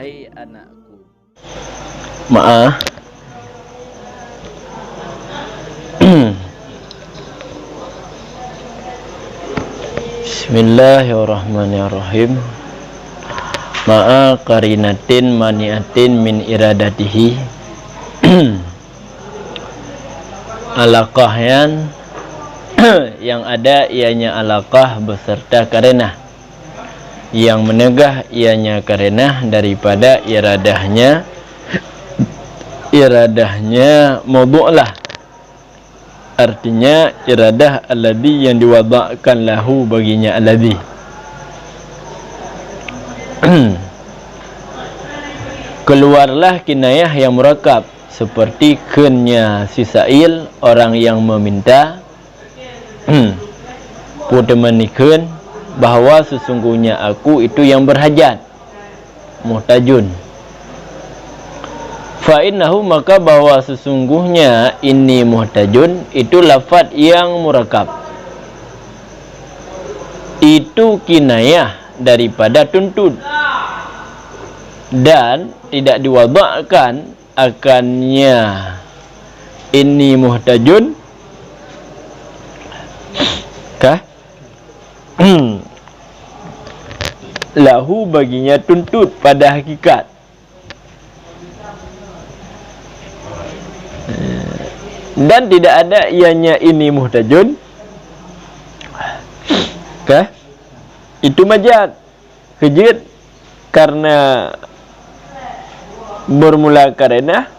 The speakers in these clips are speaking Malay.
Hai anakku. Maaf. Bismillahirrahmanirrahim. Ma'a qarinatin maniatin min iradatihi. Alaqahyan yang ada ianya alaqah beserta karenah, yang menegah ianya karenah daripada iradahnya mawdu'lah, artinya iradah alladhi yang diwada'kan lahu baginya alladhi. Keluarlah kinayah yang murakab seperti kennya si sa'il, orang yang meminta putemanikan bahawa sesungguhnya aku itu yang berhajat, muhtajun. Fa'innahu, maka bahawa sesungguhnya ini muhtajun itu lafaz yang murakab, itu kinayah daripada tuntut dan tidak diwadakkan akannya ini muhtajun kah lahu baginya tuntut pada hakikat. Dan tidak ada ianya ini muhtajun kah itu majaz kejut karena bermula karenah,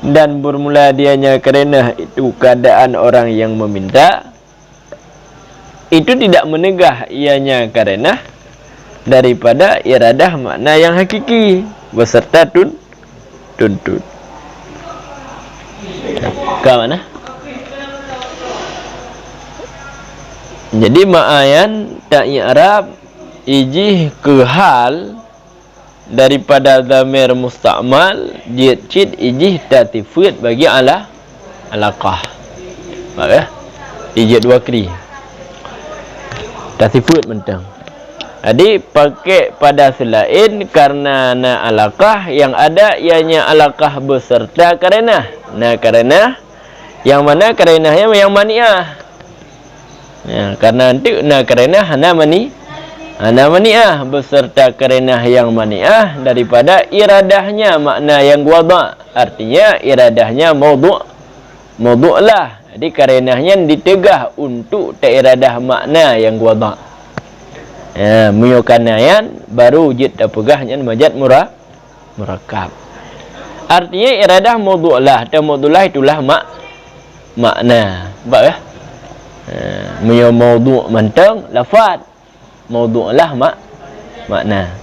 dan bermula dianya karenah itu keadaan orang yang meminta, itu tidak menegah ianya karenah daripada iradah makna yang hakiki beserta tuntut. Ke mana? Jadi ma'ayan tak i'rab ijih ke hal daripada dhamir musta'mal jid cid ijih tatifut bagi alaqah. Faham ya? Ijid dua kri tatifut mentang. Jadi pakai pada selain karena na alaqah yang ada ianya alaqah beserta karenah. Nah karenah yang mana karenahnya yang mani'ah. Ya, karena nanti na karenah hana mani'ah beserta karenah yang mani'ah daripada iradahnya makna yang wada', artinya iradahnya mawdu' lah. Jadi karenahnya ditegah untuk iradah makna yang wada'. Ya, muyukanayan baru jid terpegahnya majaz murakab. Artinya iradah mawdu' lah, dan mawdu' lah itulah makna. Sebab ya? Muyo mawdu' mantang lafaz, mawdu' lah makna.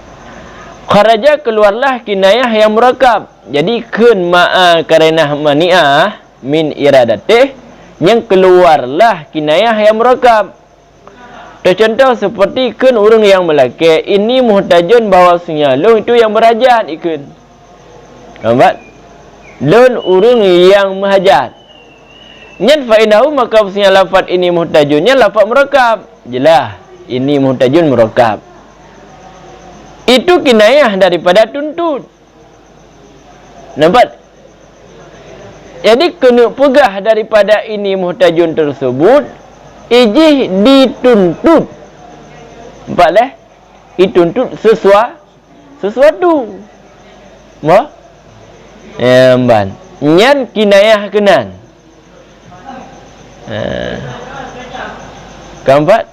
Kharaja keluarlah kinayah yang murakab. Jadi kun ma'a karenah mani'ah min iradatih, yang keluarlah kinayah yang murakab. Contoh seperti kun orang yang melaki ini muhtajun bahawasanya lo itu yang berhajat ikun. Nampak? Lun urung yang menghajat. Nyan fa'inahu, maka maksudnya lafaz ini muhtajunnya lafaz murakab. Jelas, ini muhtajun murakab. Itu kinayah daripada tuntut. Nampak? Jadi kena pegah daripada ini muhtajun tersebut, ijih dituntut. Nampak lah? Dituntut sesuatu. Apa? Emban. Nyan kinayah kenan. Keempat,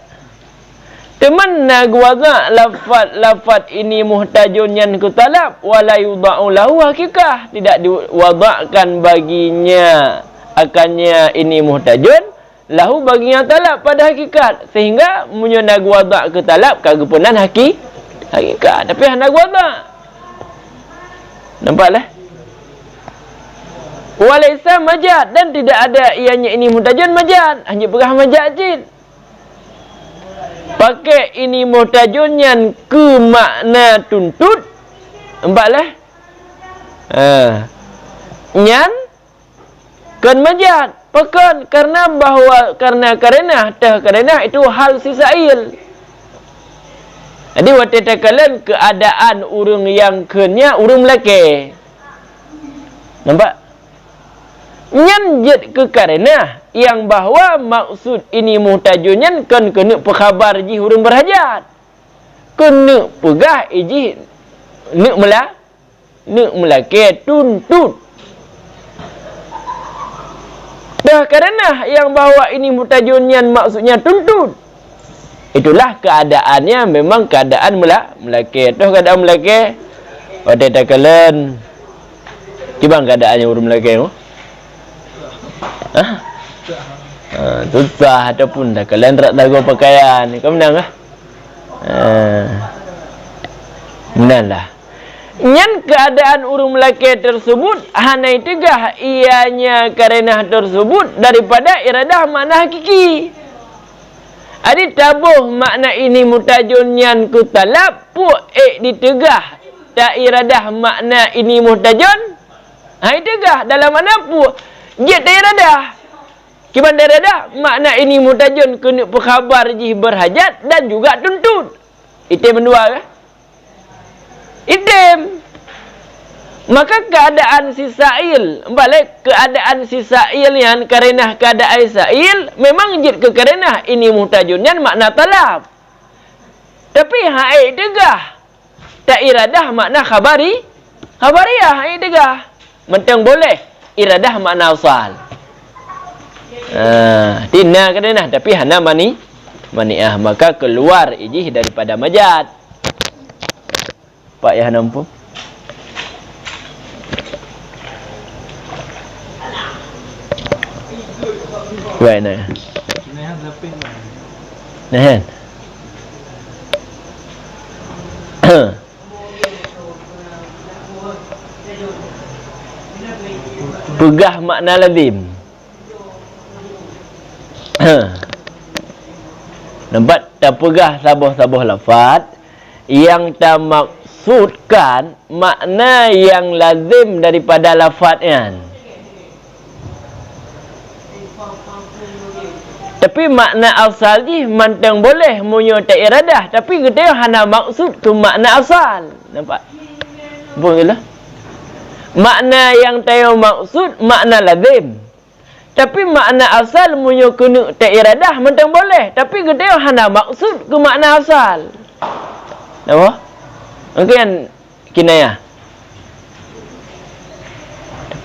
teman nagwaza lafaz ini muhtajun yang kutalab wala yudha'u lahu hakikah, tidak diwadakkan baginya akannya ini muhtajun lahu baginya talab pada hakikat, sehingga munyo nagwaza ke talab kagepunan hakikat tapi nagwaza. Nampaklah? Walaysa majaz, dan tidak ada ianya ini muhtajun majaz, hanya perah majaz jid. Pakai ini muhtajun yang ke makna tuntut. Nampaklah? Nyan kan majaz. Pakan karena karenah itu hal sisail. Jadi waktu takalan keadaan urang yang kenya urang melaki. Nampak? Nyan jet ke karena yang bahawa maksud ini muhtajunyan kan kena pekhabar ji urang berhajat. Kena pegah iji nek melaki tuntut. Dah karena yang bahawa ini muhtajunyan maksudnya tuntut. Itulah keadaannya memang keadaan melaki. Tuh keadaan melaki. Waktu takalan gimana keadaannya urang melaki tu? Susah ataupun dah kalian tak tahu pakaian. Kau menang kah? Menanglah. Nyan keadaan urang melaki tersebut hanai tegah ianya karena tersebut daripada iradah makna hakiki. Adi tabuh makna ini mutajun nyan kutalab pu ditegah tak iradah makna ini mutajun. Hai tegah dalam mana pu dia tak iradah. Kiban iradah makna ini mutajun kena berkhabar jih berhajat dan juga tuntut. Item dua ke? Item. Maka keadaan si sa'il, balik keadaan si sa'il yang karena keadaan sa'il memang jid ke karena ini muhtajunyan makna talab. Tapi hai tegah tak iradah makna khabariyah hai tegah. Mentang boleh iradah makna asal. Tina karena tapi hana mani'ah maka keluar ijih daripada majad. Pak ya nampu. Baik nah. Nah. Pegah makna lazim. Nampak tak pegah sabuh-sabuh lafaz yang tak maksudkan makna yang lazim daripada lafaznya. Tapi makna asal ni mantang boleh munyo tak iradah, tapi kita hana maksud tu makna asal. Nampak? Bolehlah. Makna yang tayo maksud makna lazim. Tapi makna asal munyo kena tak iradah mantang boleh, tapi kita hana maksud ke makna asal. Nampak? Mungkin kinayah.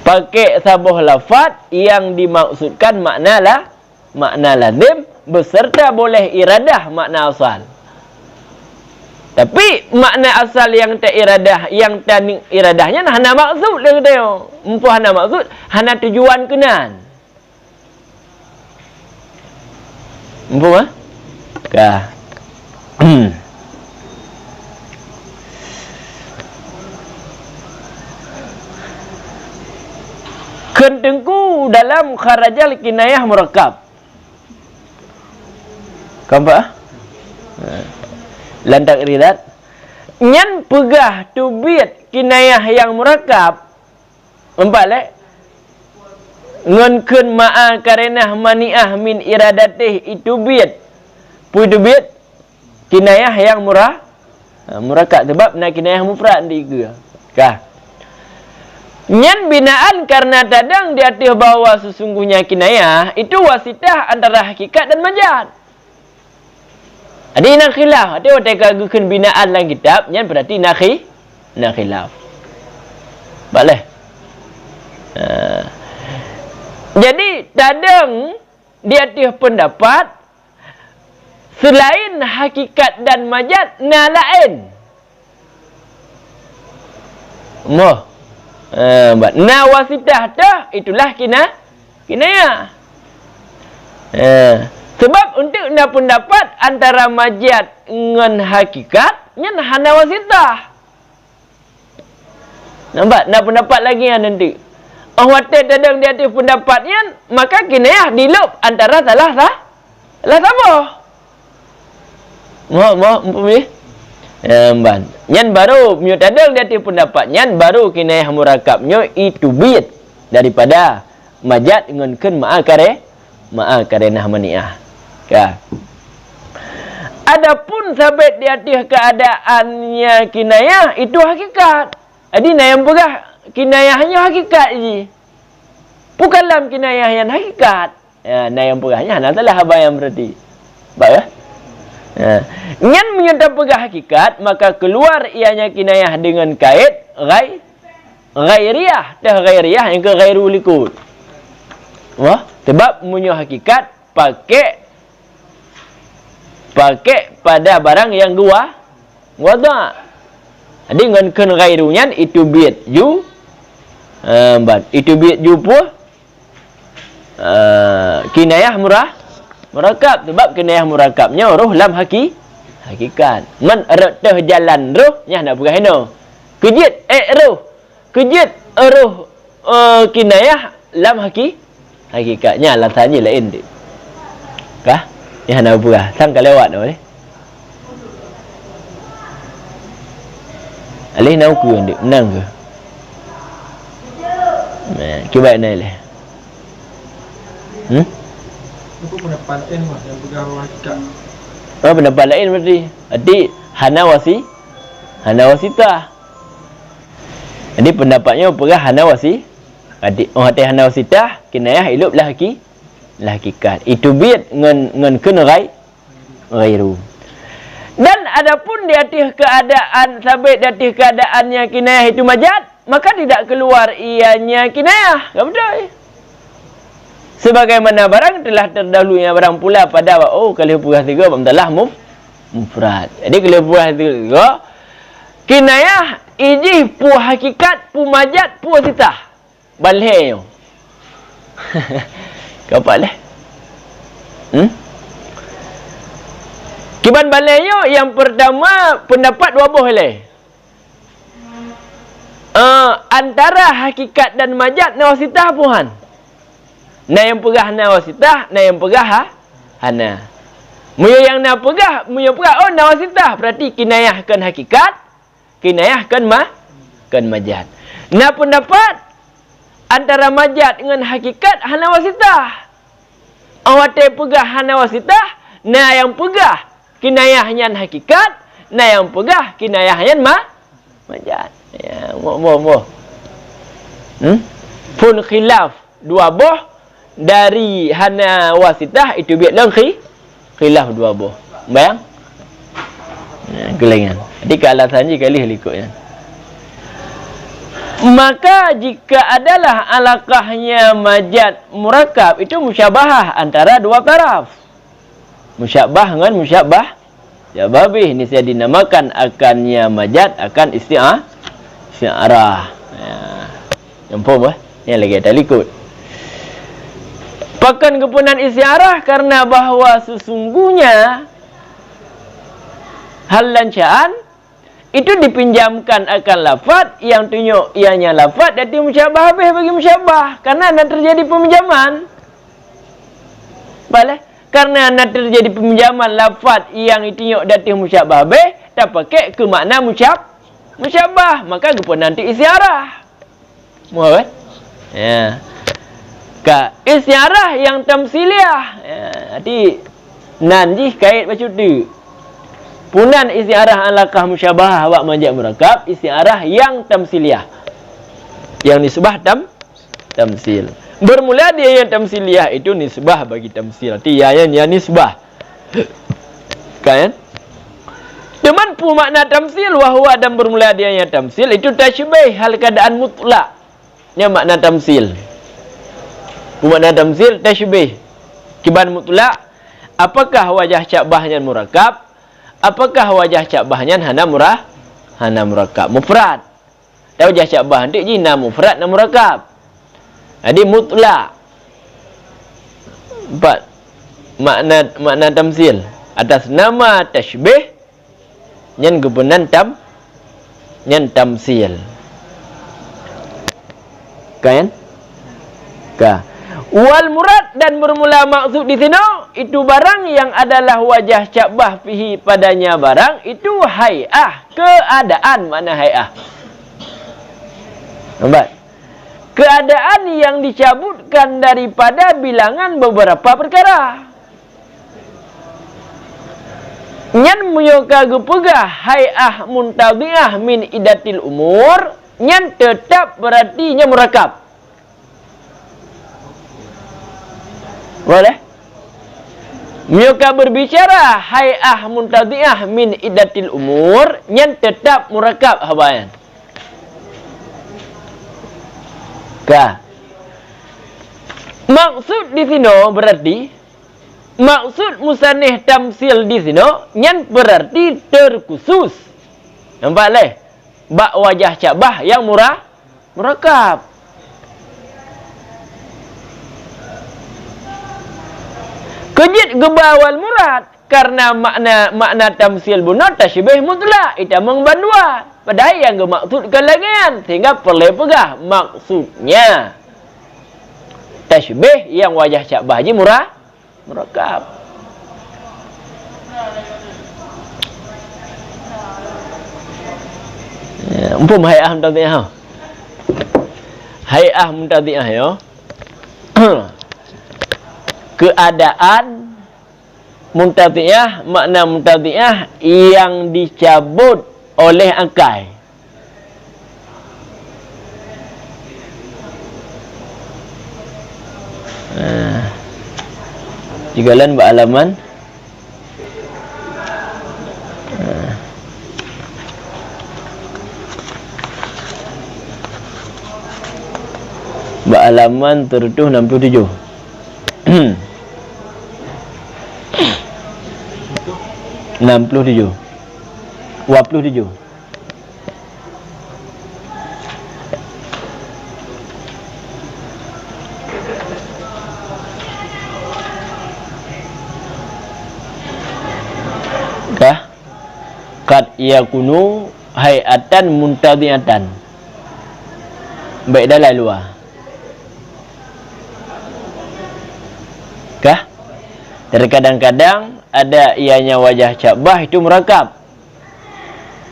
Pakai sabuh lafaz yang dimaksudkan makna lazim beserta boleh iradah makna asal. Tapi makna asal yang tak iradah, yang tak iradahnya hana maksud dia kata. Empu hana maksud, hana tujuan kenan. Empu ah? Kah. Kentengku dalam kharajal kinayah murakkab. Kampak? Lantak ridat. Nyan pegah tubit kinayah yang murakkab. Empat lek. Ngeun ma'a karenah mani'ah min iradatih itu bit. Itu bit kinayah yang murakkab sebab nak kinayah mufrad tiga. Kah? Nyan binaan karena tadang di atas bahawa sesungguhnya kinayah itu wasitah antara hakikat dan majaz. Ada nak khilaf. Ada orang kagakkan binaan dalam kitab. Yang berarti nak khilaf. Boleh. Jadi, tadang di atas pendapat selain hakikat dan majaz, na lain. Na wasitah dah, itulah kinayah. Sebab untuk nak pendapat antara majaz dengan hakikat, nya hana wasitah. Nampak? Nak pendapat lagi yang nanti. Watak tadang di atas pendapatnya, maka kinayah dilup antara salah sama. Umpamanya. Nyan baru myu tadang di atas pendapatnya, baru kinayah murakkabnya itu bit daripada majaz dengan ma'a karenah mani'ah. Kah. adapun sabit di atas keadaannya kinayah itu hakikat. Jadi nah yang pegah kinayahnya hakikat je. Bukan dalam kinayah yang hakikat. Ya, nah yang pegahnya nah telah abang yang berarti. Baik ya? Ngan menyatakan pegah hakikat, maka keluar ianya kinayah dengan kait ghairiyah. Dah ghairiyah yang ke ghairul likud. Wah, sebab punya hakikat pakai pada barang yang dua wada. Jadi dengan kan ghairunya itu biat ju itu biat ju pun kinayah murakab, sebab kinayah murakabnya roh lam hakikat. Man ratah jalan roh nya nak berah no. Kejit roh kinayah lam hakikatnya alasannya lain dia. Kah? Yang nak berah sangka lewat tu ni. Alih nak ukur dia menang ke? Cuba ni lah. Itu pendapat lain mas yang pegang hakikat. Oh, pendapat lain berarti. Jadi hanawasitah. Jadi pendapatnya pegang hanawasi. Adik orang kata hanawasitah kinayah iluplah hakikat. Itu biat ngan kena ghairu. Dan adapun di atas keadaan sabit di atas keadaannya kinayah itu majaz, maka tidak keluar ianya kinayah. Tak betul. Sebagaimana barang telah terdahulunya barang pula pada kalau purah tiga bermutalah mufrad. Jadi kalau purah tiga kinayah ijih pu hakikat pu majaz pu sitah. Balhe. Kapak leh. Kiban balenya yang pertama pendapat dua buah leh. Antara hakikat dan majaz nawasitah puhan. Na yang pegah nawasitah, na yang pegah hana. Muya yang na pegah, oh nawasitah berarti kinayahkan hakikat, kinayahkan majaz. Na pendapat antara majaz dengan hakikat hanawasitah. Awate pegah hanawasitah, na yang pegah kinayahnya hakikat, na yang pegah kinayahnya majaz. Ya, mo. Pun khilaf dua buah dari hanawasitah itu biar lang khilaf dua buah. Bayang? Kelengan. Jadi ke alasan je kali ikutnya. Maka jika adalah alaqahnya majaz murakab itu musyabahah antara dua taraf. Musyabah dengan musyabah bih ini saya dinamakan akannya majaz akan isti'arah. Ya. Yang faham yang lagi ada ikut. Pakan kepunan isti'arah karena bahawa sesungguhnya hal lancaan itu dipinjamkan akan lafaz yang tunjuk ianya lafaz jadi musyabah habis bagi musyabah karena ada terjadi peminjaman. Boleh? Karena ada terjadi peminjaman lafaz yang ditunjuk dari musyabah habis tak pakai ke makna musyabah maka kepunan nanti isti'arah. Muat kan? Ya. Ka isti'arah yang tamsiliyah. Ya, jadi nanti kait baca tu. Punan isti'arah alaqah musyabahah wa majaz murakab, isti'arah yang tamsiliyah. Yang nisbah tamsil. Bermula dia yang tamsiliyah itu nisbah bagi tamsil. Arti yang nisbah. Kan? Cuman pu makna tamsil wahwa dan bermula dia yang tamsil itu tasybih hal keadaan mutlak. Nya makna tamsil. Pu makna tamsil tasybih. Kiban mutlak apakah wajah cabahnya murakab? Apakah wajah cabahnya hana murakab mufrad. Dan wajah cabah nanti jina mufrad dan murakab. Jadi mutlak. Empat makna tamsil atas nama tasybih nyan gubunan nyan tamsil. Kan? Ka. Wal murad dan bermula maksud di sini itu barang yang adalah wajah cabah fihi padanya barang itu hay'ah keadaan mana hay'ah. Nampak? Keadaan yang dicabutkan daripada bilangan beberapa perkara. Nyan muyoka gupegah hay'ah muntadhi'ah min idatil umur, nyan tetap berarti nya murakab. Boleh? Muyoka berbicara hay'ah muntadhi'ah min idatil umur, nyan tetap murakab habayan. Ka. Maksud di sini berarti maksud musannih tamsil di sini nyan berarti terkhusus. Nampak leh? Bak wajah cabah yang murakab. Kejit gebawal murad karena makna tamsil bunat tasyibih mutlak itu mengbandua. Padahal yang gemaksudkan lagian sehingga perlu pegah maksudnya tasyibih yang wajah cabah haji murakab. Umpam hay'ah muntadhi'ah. Hay'ah muntadhi'ah ya. Keadaan muntadhi'ah, makna muntadhi'ah yang dicabut oleh akal. Tigalan beralaman. Beralaman 367. 67. 27. Kah? Qad yakunu hay'atan muntadhi'atan. Baik dalam luar. Kah? Terkadang-kadang ada ianya wajah cabah itu murakab.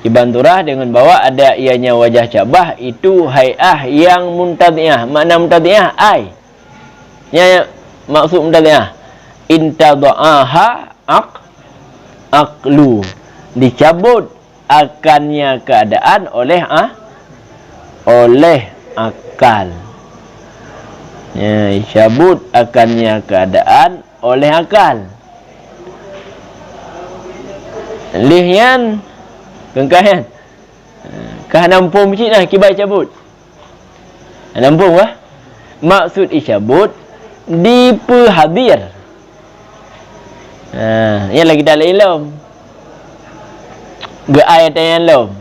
Dibanturah dengan bawa ada ianya wajah cabah itu hay'ah yang muntadhi'ah. Makna muntadhi'ah ai. Nya maksud muntadhi'ah intadha'aha aqlu, dicabut akannya keadaan oleh akal. Ya, dicabut akannya keadaan oleh akal. Lihyan kengkahan. Kah nampung macam nah kibai cabut. Nampung kah? Maksud dicabut diperhadir. Yang lagi dalam ilmu. Ayat yang lom.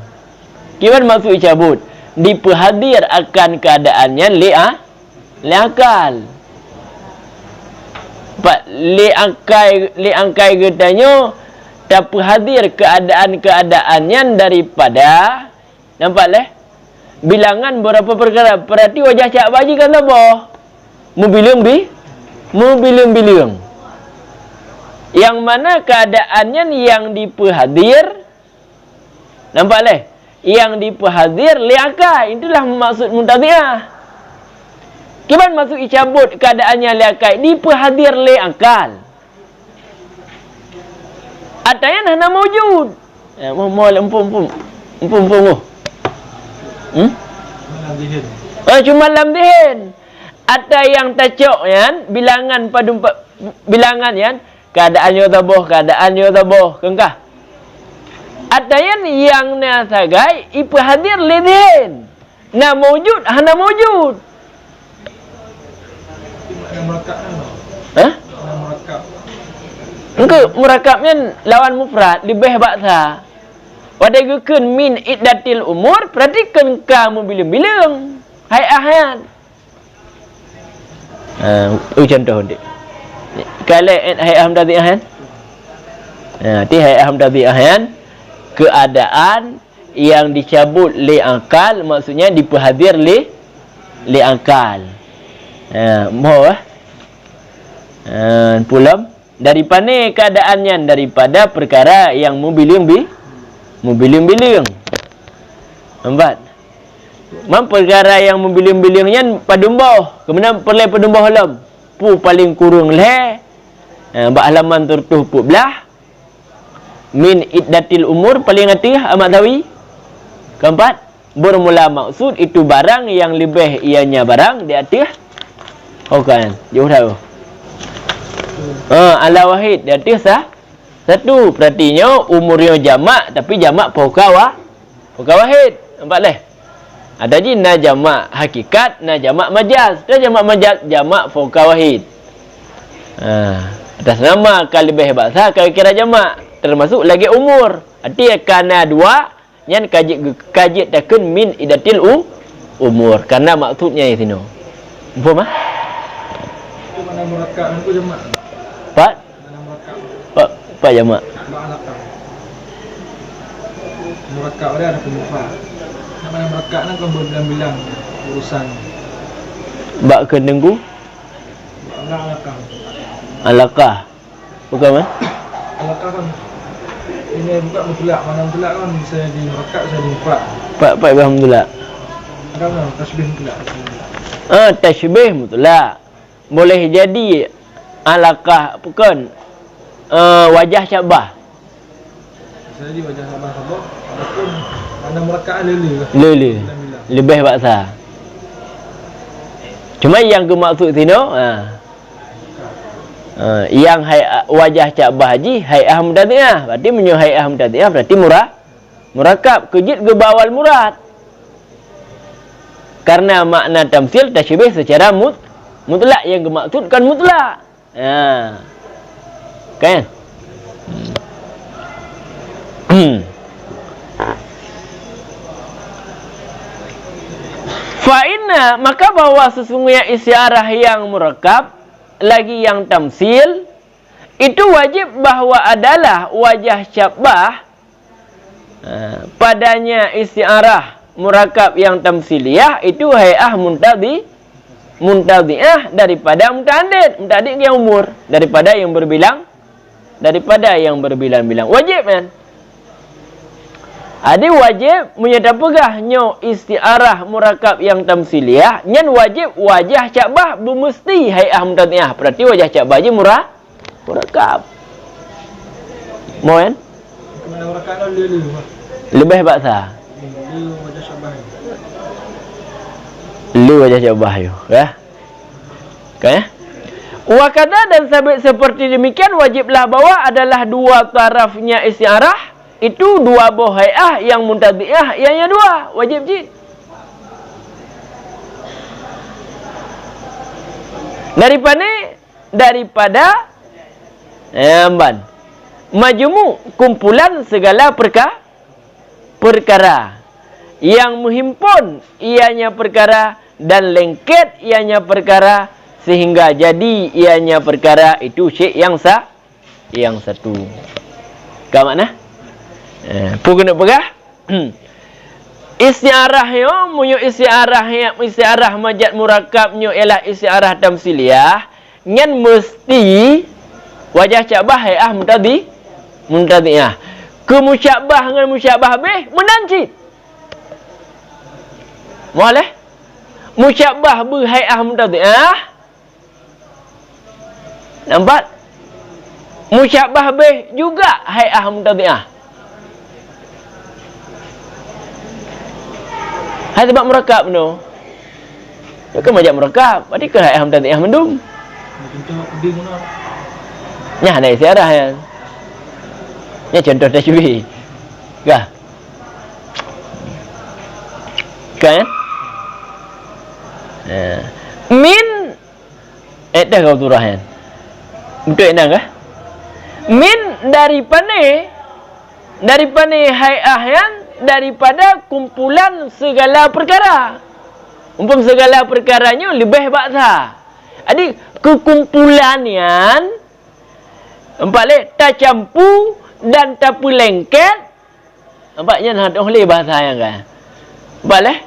Gimana maksud dicabut? Diperhadir akan keadaannya li akal. Pak li angkai getanya tak hadir keadaan-keadaannya daripada nampak leh bilangan berapa perkara. Berarti wajah cak baji kan apa? Mubilung. Yang mana keadaannya yang diperhadir nampak leh yang diperhadir li akal. Itulah maksud muntadhi'ah. Gimana maksud dicabut keadaannya li akal? Diperhadir li akal. Atanya hana mawjud. Empum. Cuma lam dihin. Ada yang tacok yan bilangan bilangan yan keadaannya taboh kengkah. Ada yang nasagai iperhadir li dihin. Na mawjud hana mawjud. Engkau murakabnya lawan mufrad lebih baksa. Wadagukun min iddatil umur perhatikan kamu bilang-bilang. Hai ahad. Contoh dia. Kalau hai aham tadi ahad. Ti hai aham tadi ahad keadaan yang dicabut li akal maksudnya diperhadir li akal. Mohon pulam daripada keadaannya daripada perkara yang mobilung. Empat. Perkara yang mobilung-bilungnya padumboh. Kemudian perlu padumboh halam. Pu paling kurung leh. Halaman 30 belah. min iddatil umur paling hati Ahmad Dawi. Keempat, bermula maksud itu barang yang lebih ianya barang di atas. Oh kan, jauh tahu. Ala wahid di atas satu. Berartinya umurnya jamak tapi jamak pokawa wahid. Nampak leh? Ada je na jamak hakikat, na jamak majaz. Dah jamak majaz, jamak fauqa wahid. Atas nama kal lebih bahasa kira jamak, termasuk lagi umur. Arti kana dua yang kaji takun min idatil umur. Karena maksudnya di sini. Faham ah? Itu mana murakkab itu jamak. Pak? Mana murakkab? Pak jamak. Ma'alaqah. Murakkab dia ada pemufa. Mana murakkab nak kau berbilang-bilang urusan. Bak kenengku? Ma'alaqah. Alaqah. Bukan kan? Alaqah kan ini bukan mutlak. Mana mutlak kan bisa di murakkab, bisa di mufa. Pak alhamdulillah. Kan tasbih mutlak. Tashbih mutlak. Boleh jadi alaqah bukan wajah syabah. Bisa jadi wajah sabah-sabah ataupun mana murakkab lele. Lebih bahasa. Cuma yang ke maksud sini yang wajah syabah haji hay'ah mudati'ah. Berarti menyo hay'ah mudati'ah berarti murakkab kejit ke bawal murad. Karena makna tamsil tashbih secara mutlak yang dimaksudkan mutlak. Kan? Fa'inna maka bahwa sesungguhnya isyarah yang murakkab lagi yang tamsil itu wajib bahwa adalah wajah syabah padanya isyarah murakkab yang tamsiliyah itu hay'ah muntadhi'ah daripada muta'addid yang umur, daripada yang berbilang-bilang wajib kan. Ada wajib menyedapegah nyo istiarah murakkab yang tamsiliyah nyan wajib wajah syabah bermesti hay'ah muntadhi'ah. Berarti wajah syabah je murakkab. Mau kan? Mana murakkab lele. Lebih bahasa. Lele wajah syabah. Lu wajah syabah yo, ya. Kan? Wakada dan seperti demikian wajiblah bahwa adalah dua tarafnya istiarah itu dua buah hay'ah yang muntadhi'ah ianya dua wajib jid. Daripada majmu' kumpulan segala perkara yang menghimpun ianya perkara dan lengket ianya perkara sehingga jadi ianya perkara itu syek yang satu. Ka makna? Pun kena pegah. Istiarahnya munyo istiarah majaz murakkabnya ialah istiarah tamsiliyah ngan mesti wajah syabah hay'ah muntadhi'ah. Kemusyabah dengan musyabah bih menancit. Boleh? Musyabah bi hay'ah muntadhi'ah. Nampak? Musyabah bih juga hay'ah muntadhi'ah. Hai sebab murakkab tu. Dia kan majaz murakkab. Berarti ke hay'ah muntadhi'ah mendung. Contoh peding mana? Nyah naik siarah kan. Ini contoh tashbih. Kah? Kan? Min dah kau turah kan. Betul enak kah? Min daripada hay'ah kan, daripada kumpulan segala perkara. Segala perkaranya lebih bahasa. Jadi kekumpulan yang empat leh tak campur dan tak lengket. Nampaknya nak oleh bahasa yang kan. Empat leh.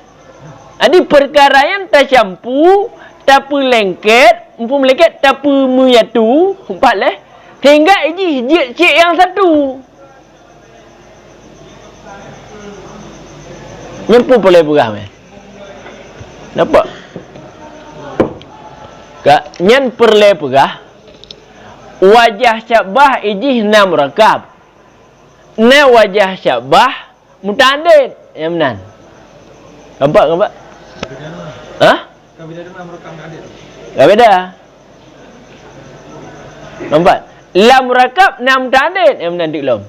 Jadi perkara yang tak campur, tak lengket, lengket tak menyatu. Empat leh. Sehingga ini cik yang satu. Nyempu boleh berah meh. Nampak? Kak, nyen perle pegah wajah syabah ijih na murakkab. na wajah syabah muta'addid. Yang benar. Nampak? Beda mana? Hah? Kau beda mana merekam adit? Tak beda. Nampak? La murakab na muta'addid. Yang benar dik lom.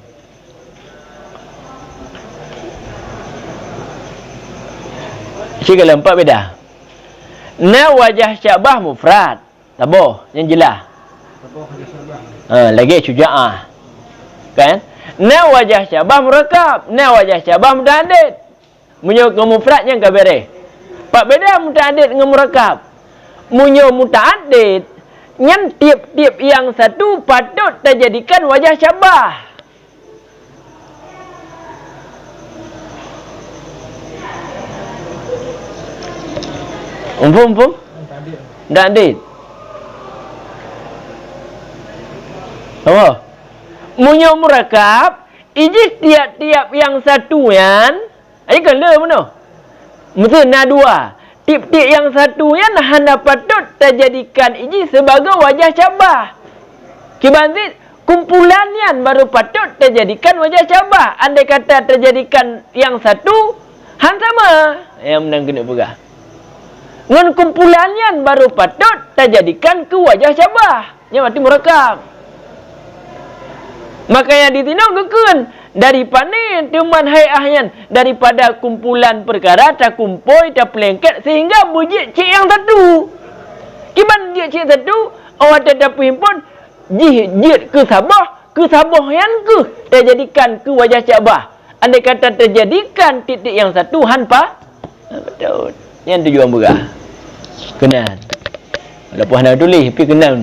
Kalau empat beda. Na wajah syabah mufrad. Tabah, yang jelas. Tabah wajah syabah. Lagi syuja'ah. Kan? Na wajah syabah murakab, na wajah syabah muta'addid. Munyo ke mufrad yang ke bereh. Pak beda muta'addid dengan murakab. Munyo muta'addid, yang tiap-tiap yang satu patut terjadikan wajah syabah. Umpum? Muta'addid. Apa? Munyo murakab, iji tiap-tiap yang satu yan, ini kan le mana? Mesti na dua. Tiap-tiap yang satu yan hanya patut terjadikan iji sebagai wajah syabah. Kibantit kumpulan yan baru patut terjadikan wajah syabah. Andai kata terjadikan yang satu, han sama. Yang menang kena pegah. Ngan kumpulan yan baru patut terjadikan ke wajah syabah. Yang mati murakab. Makanya ditinau kekun daripada ni teman hayahnya daripada kumpulan perkara terkumpul terpelengket sehingga bujik cik yang satu. Iban dia cik satu awak tetap himpun jihad ke sabah yang ke terjadikan ke wajah syabah. Andai kata terjadikan titik yang satu hanpa betul. Yang tujuan berah. Kenal. Lepas nak tulis tapi kenal.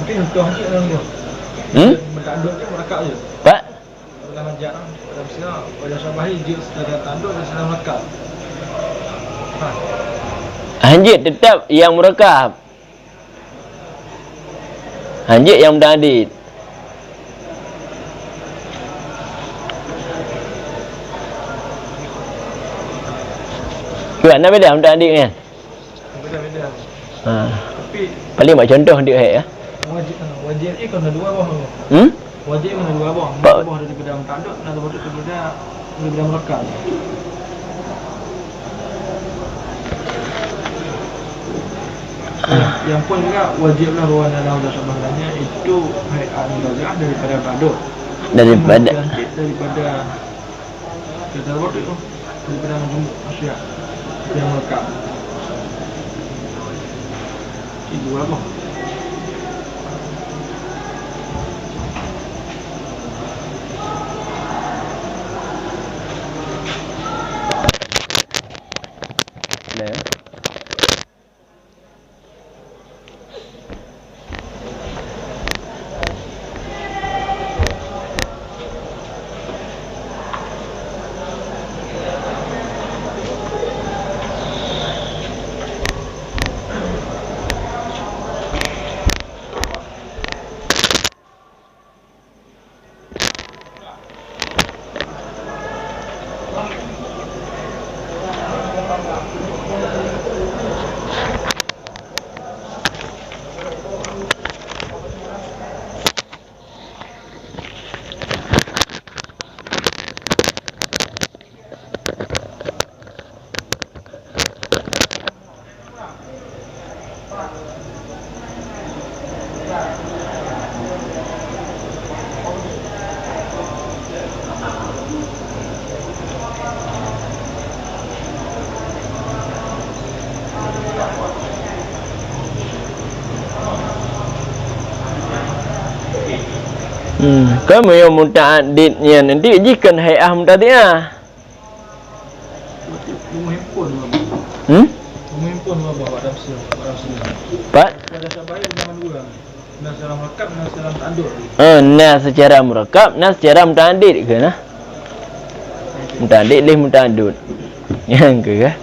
Mungkin untuk hajat dalam dia. Bertanduk je merekap je. Pak? Dalam hajat lah. Dalam sini wajah syabah hijau setelah tanduk dan sedang merekap. Hanjit tetap yang murakab. Hanjit yang muta'addid. Kuat nak beda muta'addid kan? Beda-beda. Tapi paling buat contoh dia ya. Wajib ni kena dua abang. Wajib kena dua abang. Abang daripada muta'addid dan daripada merekap. Yang pun juga wajiblah bahawa dalam wajah syabah lainnya itu hayat muraja'ah daripada muta'addid. Daripada kita buat itu daripada majmuk asyik yang merekap. Itu apa? Kamu yang muta'addidnya nanti jikan hayah muta'addidnya. Menghimpun menghimpun bahawa ada sini. Pak? Wajah syabah dengan dua. Nas secara merekap, nas secara muta'addid. Nas secara merekap, nas secara muta'addid ke nah? Muta'addid leh muta'addid. Yang ke kah?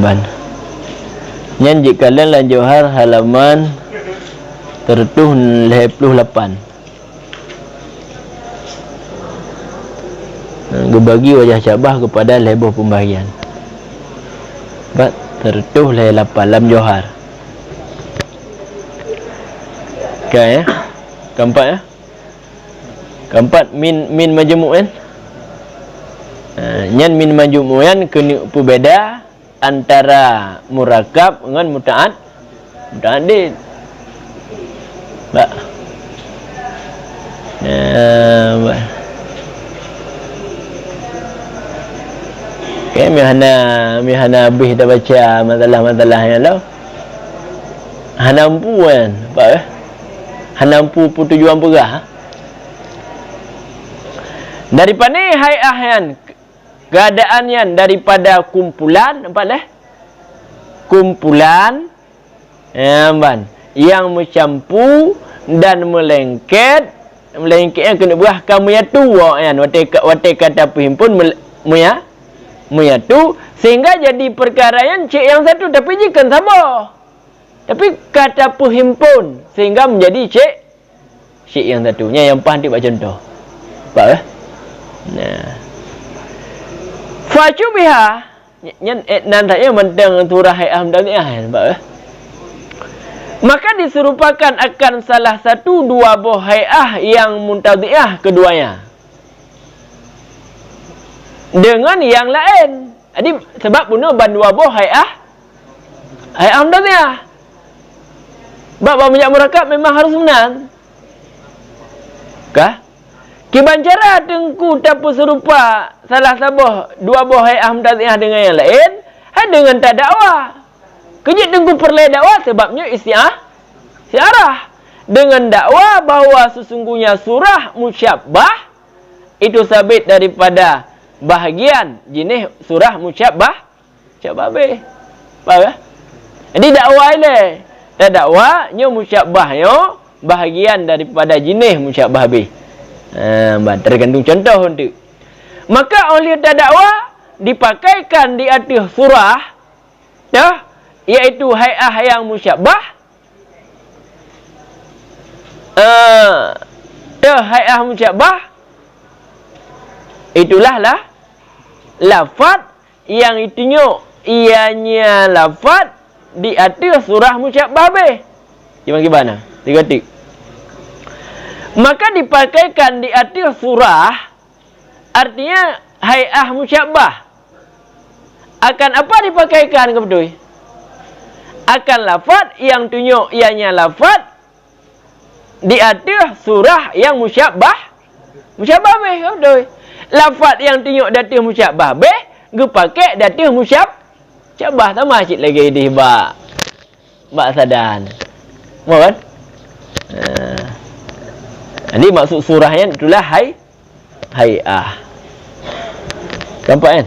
Ban. Yang jika kalian lan Johar halaman 328. Bagi wajah syabah kepada lebuh pembahagian. Bat tertuh le lapalam johar. Okay ya. Keempat ya. Keempat min majmu' kan. Nyan min majmu' kan kena berbeza antara murakab dengan muta'addid. Ba. Okay, mihana habis dah baca masalah-masalah yang lalu. Hanampu kan, apa eh? Hanampu tujuan perah. Daripada hai'ah yang keadaan yang daripada kumpulan, nampak leh? Kumpulan yang mencampur dan melengket yang kena berah kamu ya tu kan wate kata perhimpun menyatu sehingga jadi perkara yang cik yang satu tapi jikan sama tapi kata perhimpun sehingga menjadi cik yang satunya yang paham buat contoh apa nah facu biha nyan nanti mentang surah alhamdulillah apa maka diserupakan akan salah satu dua buah hai'ah yang muntadhi'ah keduanya dengan yang lain. Jadi sebab guna ban dua buah hai'ah muntadhi'ah. Bab banyak murakab memang harus menang. Kah? Kiban cara tengku tapu serupa salah satu dua buah hai'ah muntadhi'ah dengan yang lain, dengan tak dakwah. Kejit tengku perleh dakwah sebabnya isti'arah. Dengan dakwah bahawa sesungguhnya surah musyabbah itu sabit daripada bahagian jenis surah musyabbah. Faham ya? Jadi dakwah ini. Dan dakwahnya musyabbahnya bahagian daripada jenis musyabbah bih. Tergantung contoh untuk. Maka oleh dakwah dipakaikan di atas surah. Ya. Iaitu hai'ah yang musyabbah hai'ah musyabbah itulah lafaz yang itunya ianya lafaz di atas surah musyabbah be gimana 3 tik maka dipakaikan di atas surah artinya hai'ah musyabbah akan apa dipakaikan kebetul akan lafaz yang tunjuk ianya lafaz di atas surah yang musyabbah beh betul lafaz yang tunjuk di atas musyabbah beh ge pakai di atas musyabbah tambah sikit lagi di bak sadan mau kan ini maksud surahnya itulah hai'ah nampak kan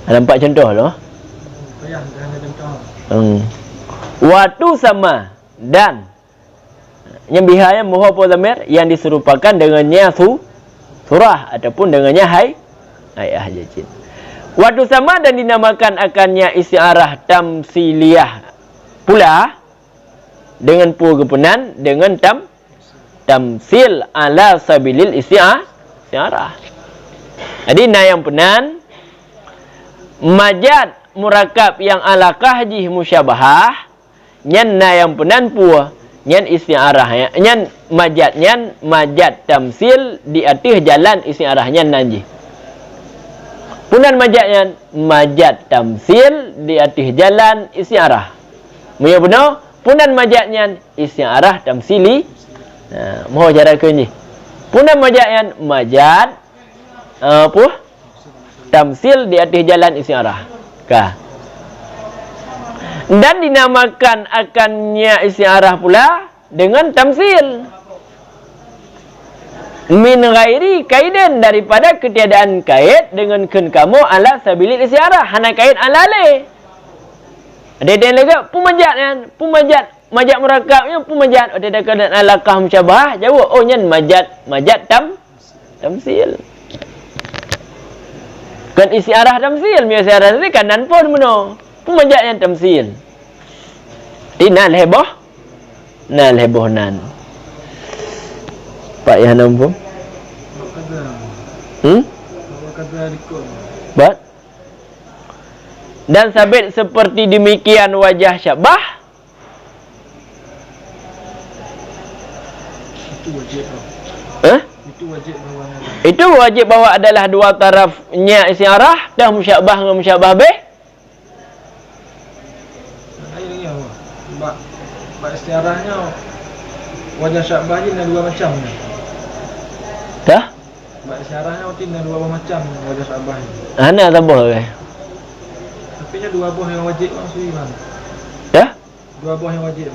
nampak contoh loh waktu sama dan yang bihaya muha zamir yang diserupakan dengannya surah ataupun dengannya hai'ah jajin. Waktu sama dan dinamakan akannya isti'arah tamsiliyah pula dengan pengepenan dengan tamsil ala sabilil isti'arah. Jadi yang penan majad murakab yang ala kahjih musyabahah nyan yang penan pua nyan isti'arah nyan majad tamsil di atas jalan isti'arah nyan nanji punan majad tamsil di atas jalan isti'arah muya benar punan majadnya isti'arah tamsili mohon cara kunci punan majad tamsil di atas jalan isti'arah kah dan dinamakan akannya isti'arah pula dengan tamsil min ghairi kaidan daripada ketiadaan kait dengan kun kamu ala sabilil isti'arah hana kait alale ada lagi majad murakabnya pemajad ada keadaan alaqah musyabah jawab oh nyan majad tamsil kan isti'arah tamsil isti'arah ni kanan pun meno pemajad yang tamsil inal heboh nan Pak yang nampu bat Dan sabit seperti demikian wajah syabah. Itu wajib. Itu wajib bahawa. Itu wajib bahawa adalah dua tarafnya isyarah dan musyabah dengan musyabah bih. Ayonya, bak isyarahnya wajah syabah ni ada dua macam ni. Dah? Bak isyarahnya ada dua macam wajah syabah ni. Ana tambah ke? Tapi nya dua buah yang wajib maksud mana? Dah? Dua buah yang wajib.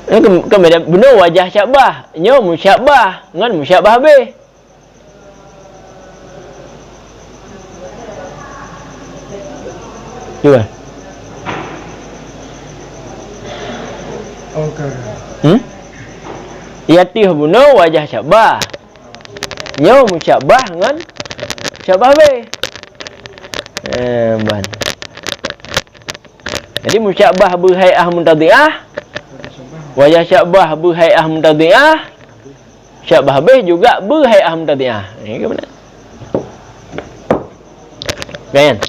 Kan beda benar wajah syabah. Nyo musyabah dengan musyabah bih. Cuba. Okey. Yatih bunuh wajah syabah. Nyo musyabah dengan syabah bih. Ban. Jadi musyabah berhai'ah muntadhi'ah. Wajah syabah berhai'ah muntadhi'ah. Syabah bih juga berhai'ah muntadhi'ah. Ini ke benar? Kan?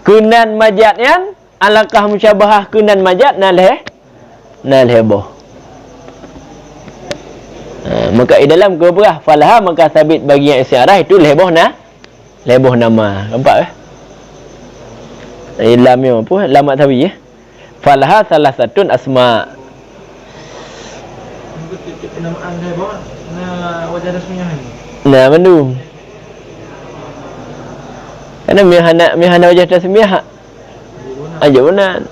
Kunan majad yan, alakah musyabahah kunan majad nalih boh. Maka di dalam keberah falaha maka sabit bagi yang isyarah itu leboh nama. Nampak ke? Lamnya apa? Lamat tawi ya. Falaha salah satun asma. Penamaan leboh wajah rasminya ni. Nah, mandu. Karena mihana wajah tasmiyah. Aja benar.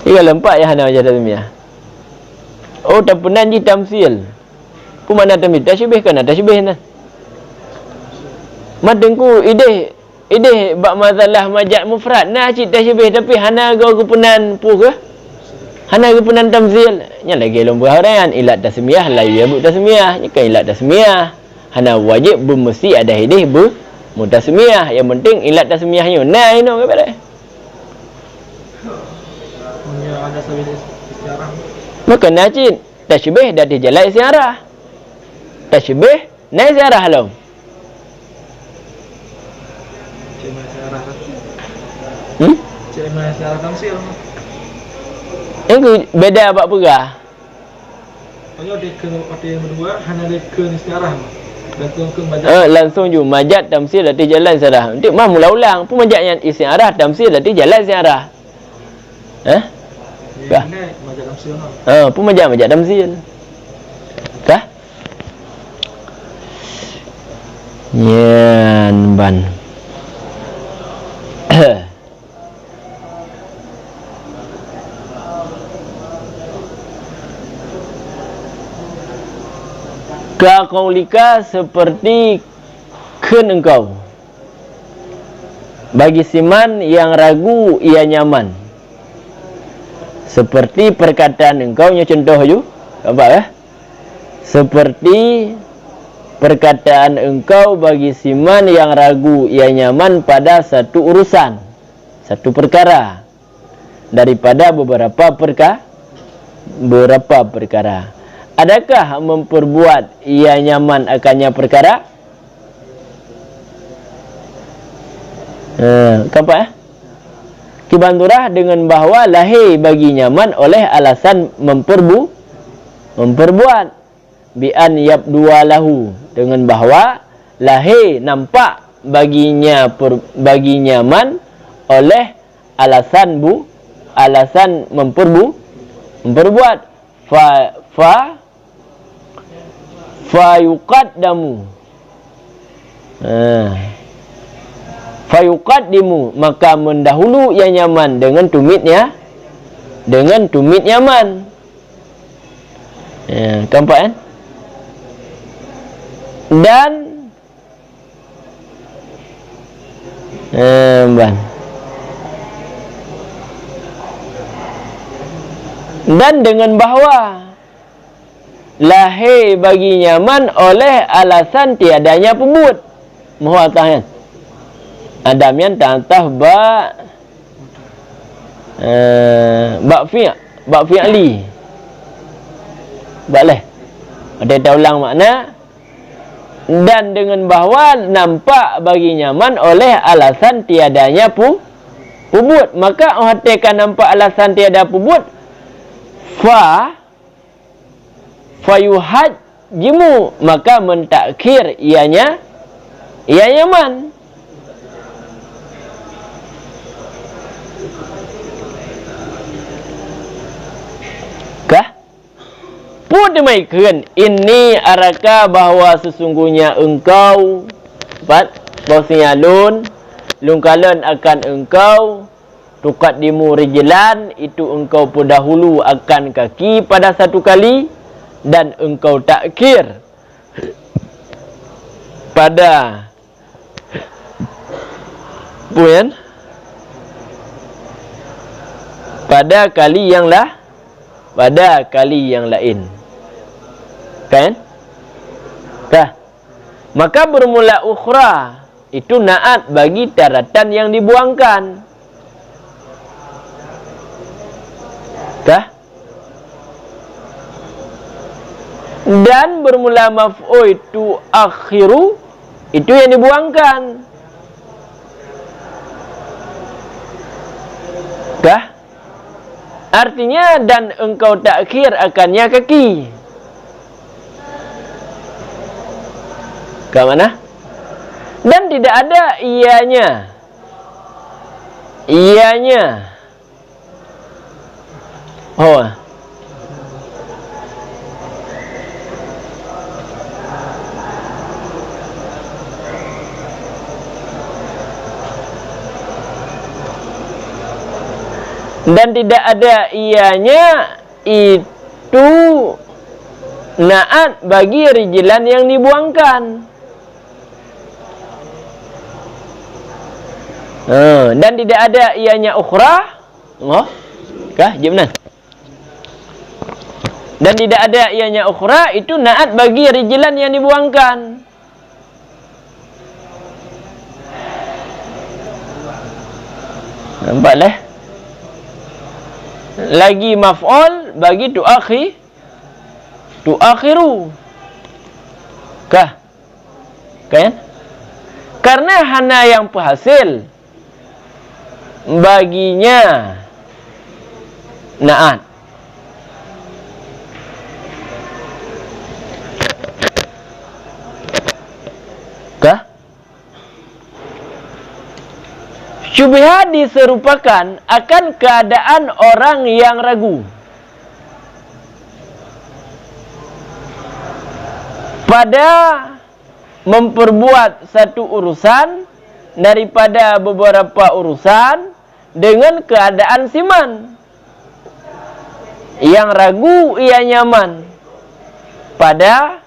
Ia lempak ya hana wajah tasmiyah. Oh, tak pernah ji tamsil. Ku mana tamsil? Tasyibih kan? Tasyibih nah. Madengku ideh bab masalah majad mufrad nah cik tasyibih tapi hana go kepenan puh ke? Hana kepenan tamsil. Nya lagi lomba harian ilat tasmiyah la yabu tasmiyah. Nya kan ilat tasmiyah. Hana wajib mesti ada hidih mutasmiyah. Yang penting ilat tasmiyahnya. Nah, ini apa dah? Punya ada sabit isyarah. Maka najid tasybih dah dijalai isyarah. Tasybih na isyarah halau. Cuma isyarah. Cuma isyarah tamsil. Ini beda apa pegah? Kalau ada yang berdua hanya ada ke isyarah. Langsung ju majad tamsil latih jalan isyarah. Nanti mah mula-ulang pun majadnya isyarah tamsil latih jalan isyarah. Kah? Majad tamsil. Pun majad tamsil. Kah? Nyan ban. Ka qaulika seperti keun engkau bagi siman yang ragu ia nyaman, seperti perkataan engkau nya contoh ju nampak ya, seperti perkataan engkau bagi siman yang ragu ia nyaman pada satu urusan, satu perkara daripada beberapa perkara. Adakah memperbuat ia nyaman akannya perkara? Nampak Kibanturah dengan bahawa lahir bagi nyaman oleh alasan memperbuat bi an yabdua lahu, dengan bahawa lahir nampak bagi nyaman oleh alasan memperbuat fa yuqaddamu fayuqaddimu, maka mendahulu yang nyaman dengan tumit nyaman. Nampak kan? Dan dengan bahawa lahir bagi nyaman oleh alasan tiadanya pembut. Mohon tahan. Adamian tantah bak fi'li. Boleh. Ada ulang makna dan dengan bahawa nampak bagi nyaman oleh alasan tiadanya pubut. Maka hatikan nampak alasan tiada pubut, fayuhajjimu, maka mentakhir ianya ia nyaman. Kah? Pun demikian, ini araka bahawa sesungguhnya engkau bahasanya lungkalan akan engkau tuqaddimu rijlan, itu engkau pendahulu akan kaki pada satu kali, dan engkau takhir pada puan pada kali yang lain. Kan? Kah? Maka bermula ukhra itu naat bagi daratan yang dibuangkan. Kah? Dan bermula maf'ul itu akhiru, itu yang dibuangkan. Kah? Artinya dan engkau takhir akannya kaki. Ke mana? Dan tidak ada ianya. Oh. Dan tidak ada ianya itu naat bagi rijlan yang dibuangkan. Dan tidak ada ianya ukhra. Kah? Jawab. Dan tidak ada ianya ukhra, itu naat bagi rijlan yang dibuangkan. Nampak lah? Lagi maf'ul bagi tuakhiru. Kah? Kan? Karena hana yang penghasil baginya naat. Kah? Syubhat diserupakan akan keadaan orang yang ragu pada memperbuat satu urusan daripada beberapa urusan dengan keadaan siman. Yang ragu ia nyaman pada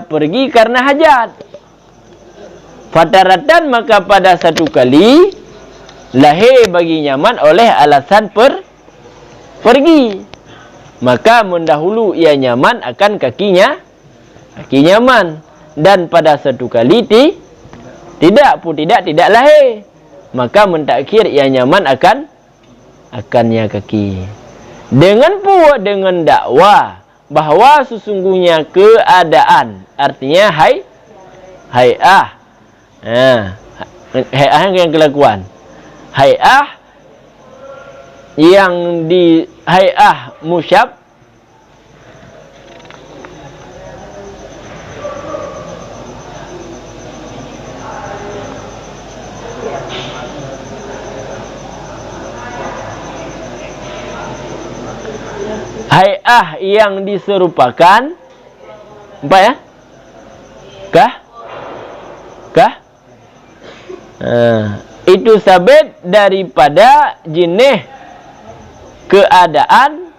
pergi karena hajat. Fataratan, maka pada satu kali lahir bagi nyaman oleh alasan pergi, maka mendahulu ia nyaman akan kaki nyaman. Dan pada satu kali tidak lahir, maka mentakhir ia nyaman akannya kaki. Dengan dakwah bahawa sesungguhnya keadaan, artinya hay'ah. Hay'ah yang kelakuan. Hay'ah yang di hay'ah musyab, hay'ah yang diserupakan. Nampak ya? Kah? Itu sabit daripada jenis keadaan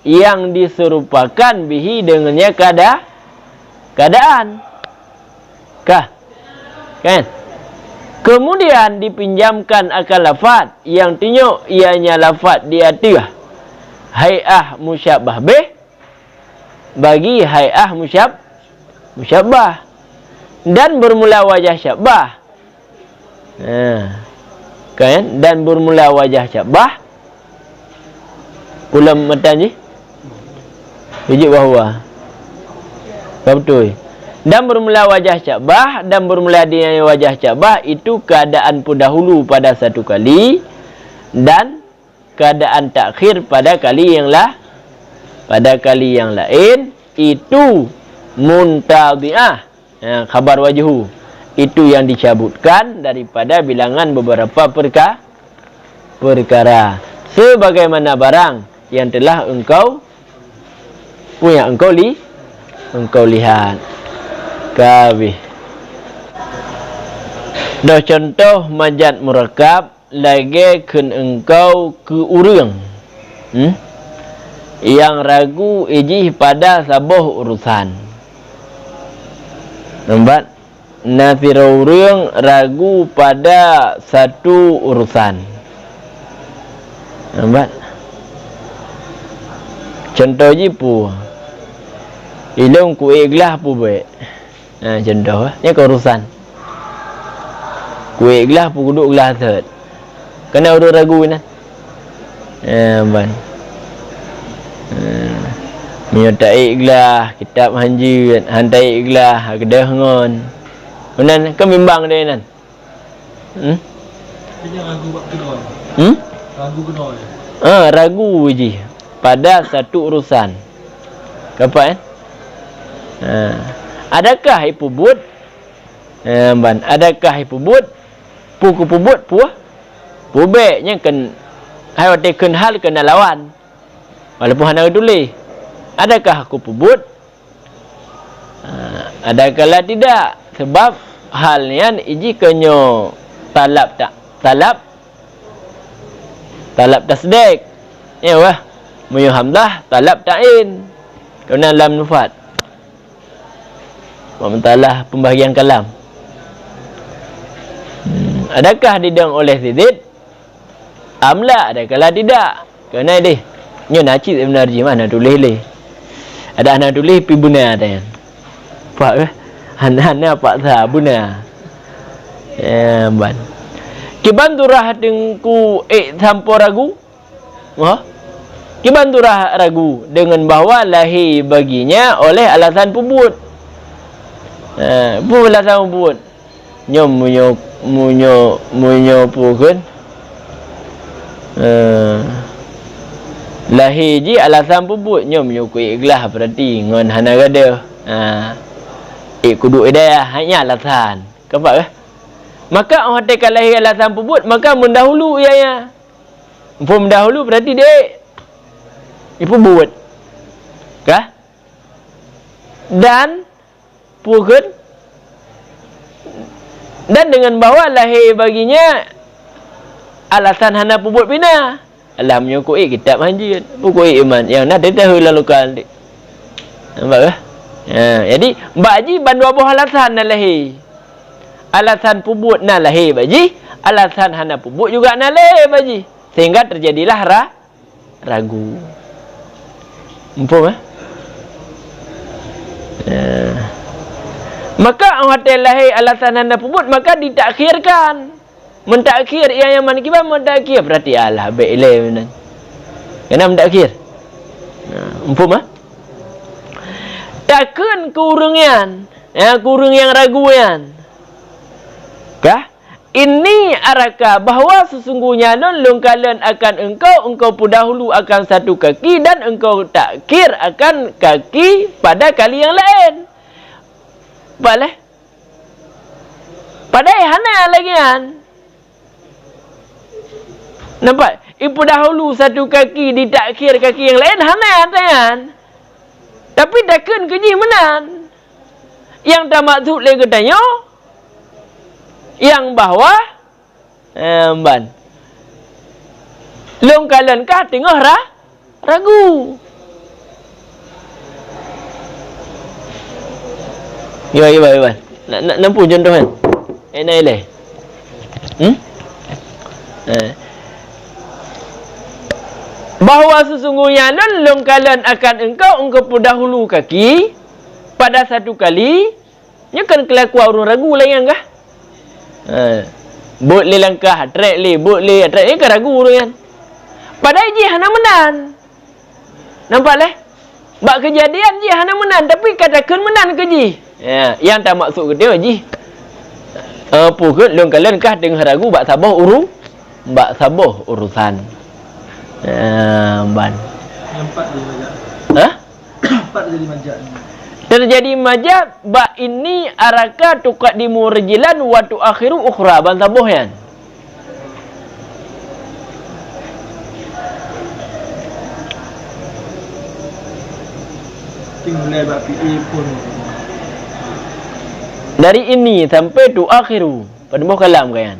yang diserupakan bihi dengannya keadaan. Kah? Kan? Kemudian dipinjamkan akal lafaz yang tunjuk ianya lafaz di atas hay'ah musyabbah bih bagi hay'ah musyabbah, dan bermula wajah syabbah. Kan? Dan bermula wajah syabbah pula matan je. Wujud bahawa Betul. Dan bermula wajah Ka'bah dan bermula adanya wajah Ka'bah itu keadaan pendahulu pada satu kali dan keadaan takhir pada kali yang lain itu muntadhi'ah. Khabar wajhu itu yang dicabutkan daripada bilangan beberapa perkara sebagaimana barang yang telah engkau lihat. Kabih. Dah contoh majaz murakab lagi kun engkau ke urang. Yang ragu ijih pada sabuh urusan. Nampak? Nafira urang ragu pada satu urusan. Nampak? Contoh je pu. Ilung ku ikhlas pu baik. Contoh ni urusan. Ku ikhlas pu duduk gelas third. Kena urut ragu ni. Ban. Menyerta ikhlas kitab hanjit, hantai ikhlas kedah ngon. Kenan ke bimbang dia nan. Dia ragu buat kedoi. Ragu kedoi. Ragu je pada satu urusan. Kapan? Adakah ipubut? Ban, adakah ipubut? Puku pubut puah? Pubeknya kan hai tekan hal kena lawan. Walaupun hana tulis. Adakah aku pubut? Adakah tidak? Sebab halnya iji kenyo talab tak? Talab tasdik. Ya wah. Muyu hamzah talab ta'in. Kerana lam nufat. Pementalah pembahagian kalam. Adakah didang oleh zidid? Amla, adakah tidak? Kerana dia nyo nacik sebenarnya mana tulis le. Ada anak tulis pi buna ada. Pak ke? Anak pak sa buna. Ban. Kibanturah dengku sampo ragu? Kibanturah ragu dengan bahawa lahir baginya oleh alasan pubut. Alasan pubut. Nyom munyo pukun. Lahir ji alasan pubut nyom yo ku ikhlas berarti ngon hana gada. Kudu ida hanya alasan. Kapak ke? Maka orang tekan lahir alasan pubut maka mendahulu ianya. Mendahulu berarti dia pubut. Kah? Dan pukun dan dengan bahawa lahir baginya alasan hana pubut bina. Alam nyukui kitab hanjit. Pukui iman. Yang nak dia tahu lalukan. Nampak ke? Jadi, Mbak Haji bandu abuh alasan nak lahir. Alasan pubut nak lahir baji. Alasan hana pubut juga nak lahir baji. Sehingga terjadilah ragu. Empuk Maka orang lahir alasan hana pubut maka ditakhirkan. Mentakhir yang mana kibar mentakhir berarti Allah baik le benar. Kena mentakhir. Empuk takkan kurungian. Kurung yang raguan. Kah? Ini arakah bahawa sesungguhnya lung kalian akan engkau pun dahulu akan satu kaki dan engkau takhir akan kaki pada kali yang lain. Boleh? Padahal hana lagi kan? Nampak? Ibu dahulu satu kaki ditakhir kaki yang lain hana kan? Tapi takkan keji menan. Yang tak maksud lagi tanya yang bahawa ban long kalian kah tengah ragu. Ya. Nak nampu contoh kan? Enai le. Bahawa sesungguhnya long kalian akan engkau pun dahulu kaki pada satu kali, nya kan kelakuan orang ragu lain kah? Bot le langkah, track le, bot le, track ni kan ragu orang kan? Padahal je hana menan. Nampak leh? Bak kejadian ji hana menan tapi katakan menan ke ji. Ya, yang tak maksud ke dia ji. Apa ke long kalian kah dengan ragu bak sabah urusan. Ban. Empat jadi majak. Hah? Empat jadi majak. Terjadi majak bak ini araka tukak di murjilan wa tu akhiru ukhra ban sabah yan. Mulai bab PA pun Dari ini sampai tu akhiru pada muka kalam kan.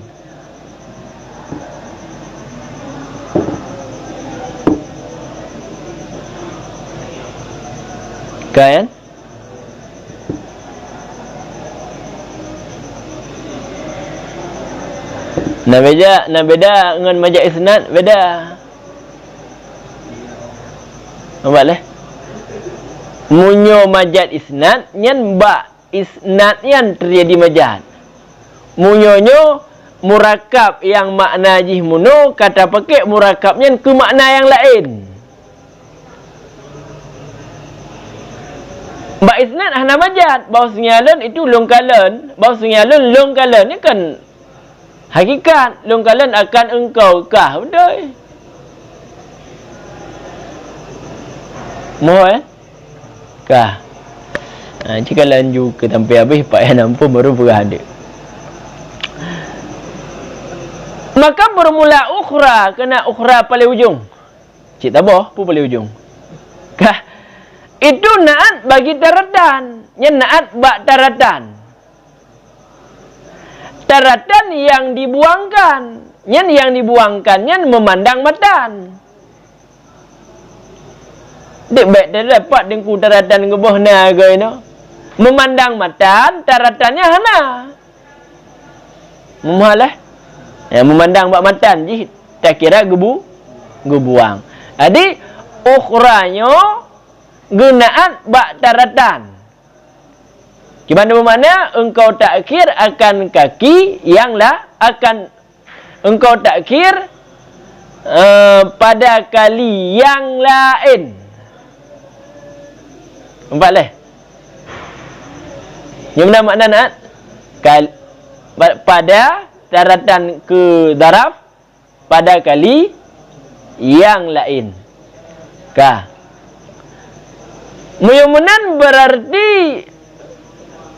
Kan? Nah beda dengan majak isnad beda. Nampak leh? Munyo majat isnad nyan ba isnad yan terjadi majat. Munyonyo murakab yang makna jih muno kata pakai murakab nyan ke makna yang lain. Ba isnad hana majat, bahawa sengalan itu longkalan, bahawa sengalan longkalan ni kan hakikat, longkalan akan engkau kah betul. Mohon kah? Jika lanjut ke sampai habis Pak yang nampak baru berada. Maka bermula ukhra, kena ukhra paling ujung. Cik tabah pun paling ujung. Kah? Itu naat bagi taratan. Yang naat bak taratan. Taratan yang dibuangkan. Yang dibuangkan yang memandang matan. Dek baik dah dapat dengku taratan ngebah naga ini. Memandang matan, taratannya hana. Memalah. Ya, memandang bak matan je. Tak kira gebuang. Jadi, ukhranya genaat bak taratan. Gimana bermakna? Engkau takhir akan kaki yang lah akan engkau takhir pada kali yang lain. Nampak leh? Yang mana makna naat? Pada taratan ke daraf pada kali yang lain. Kah? Muyumunan berarti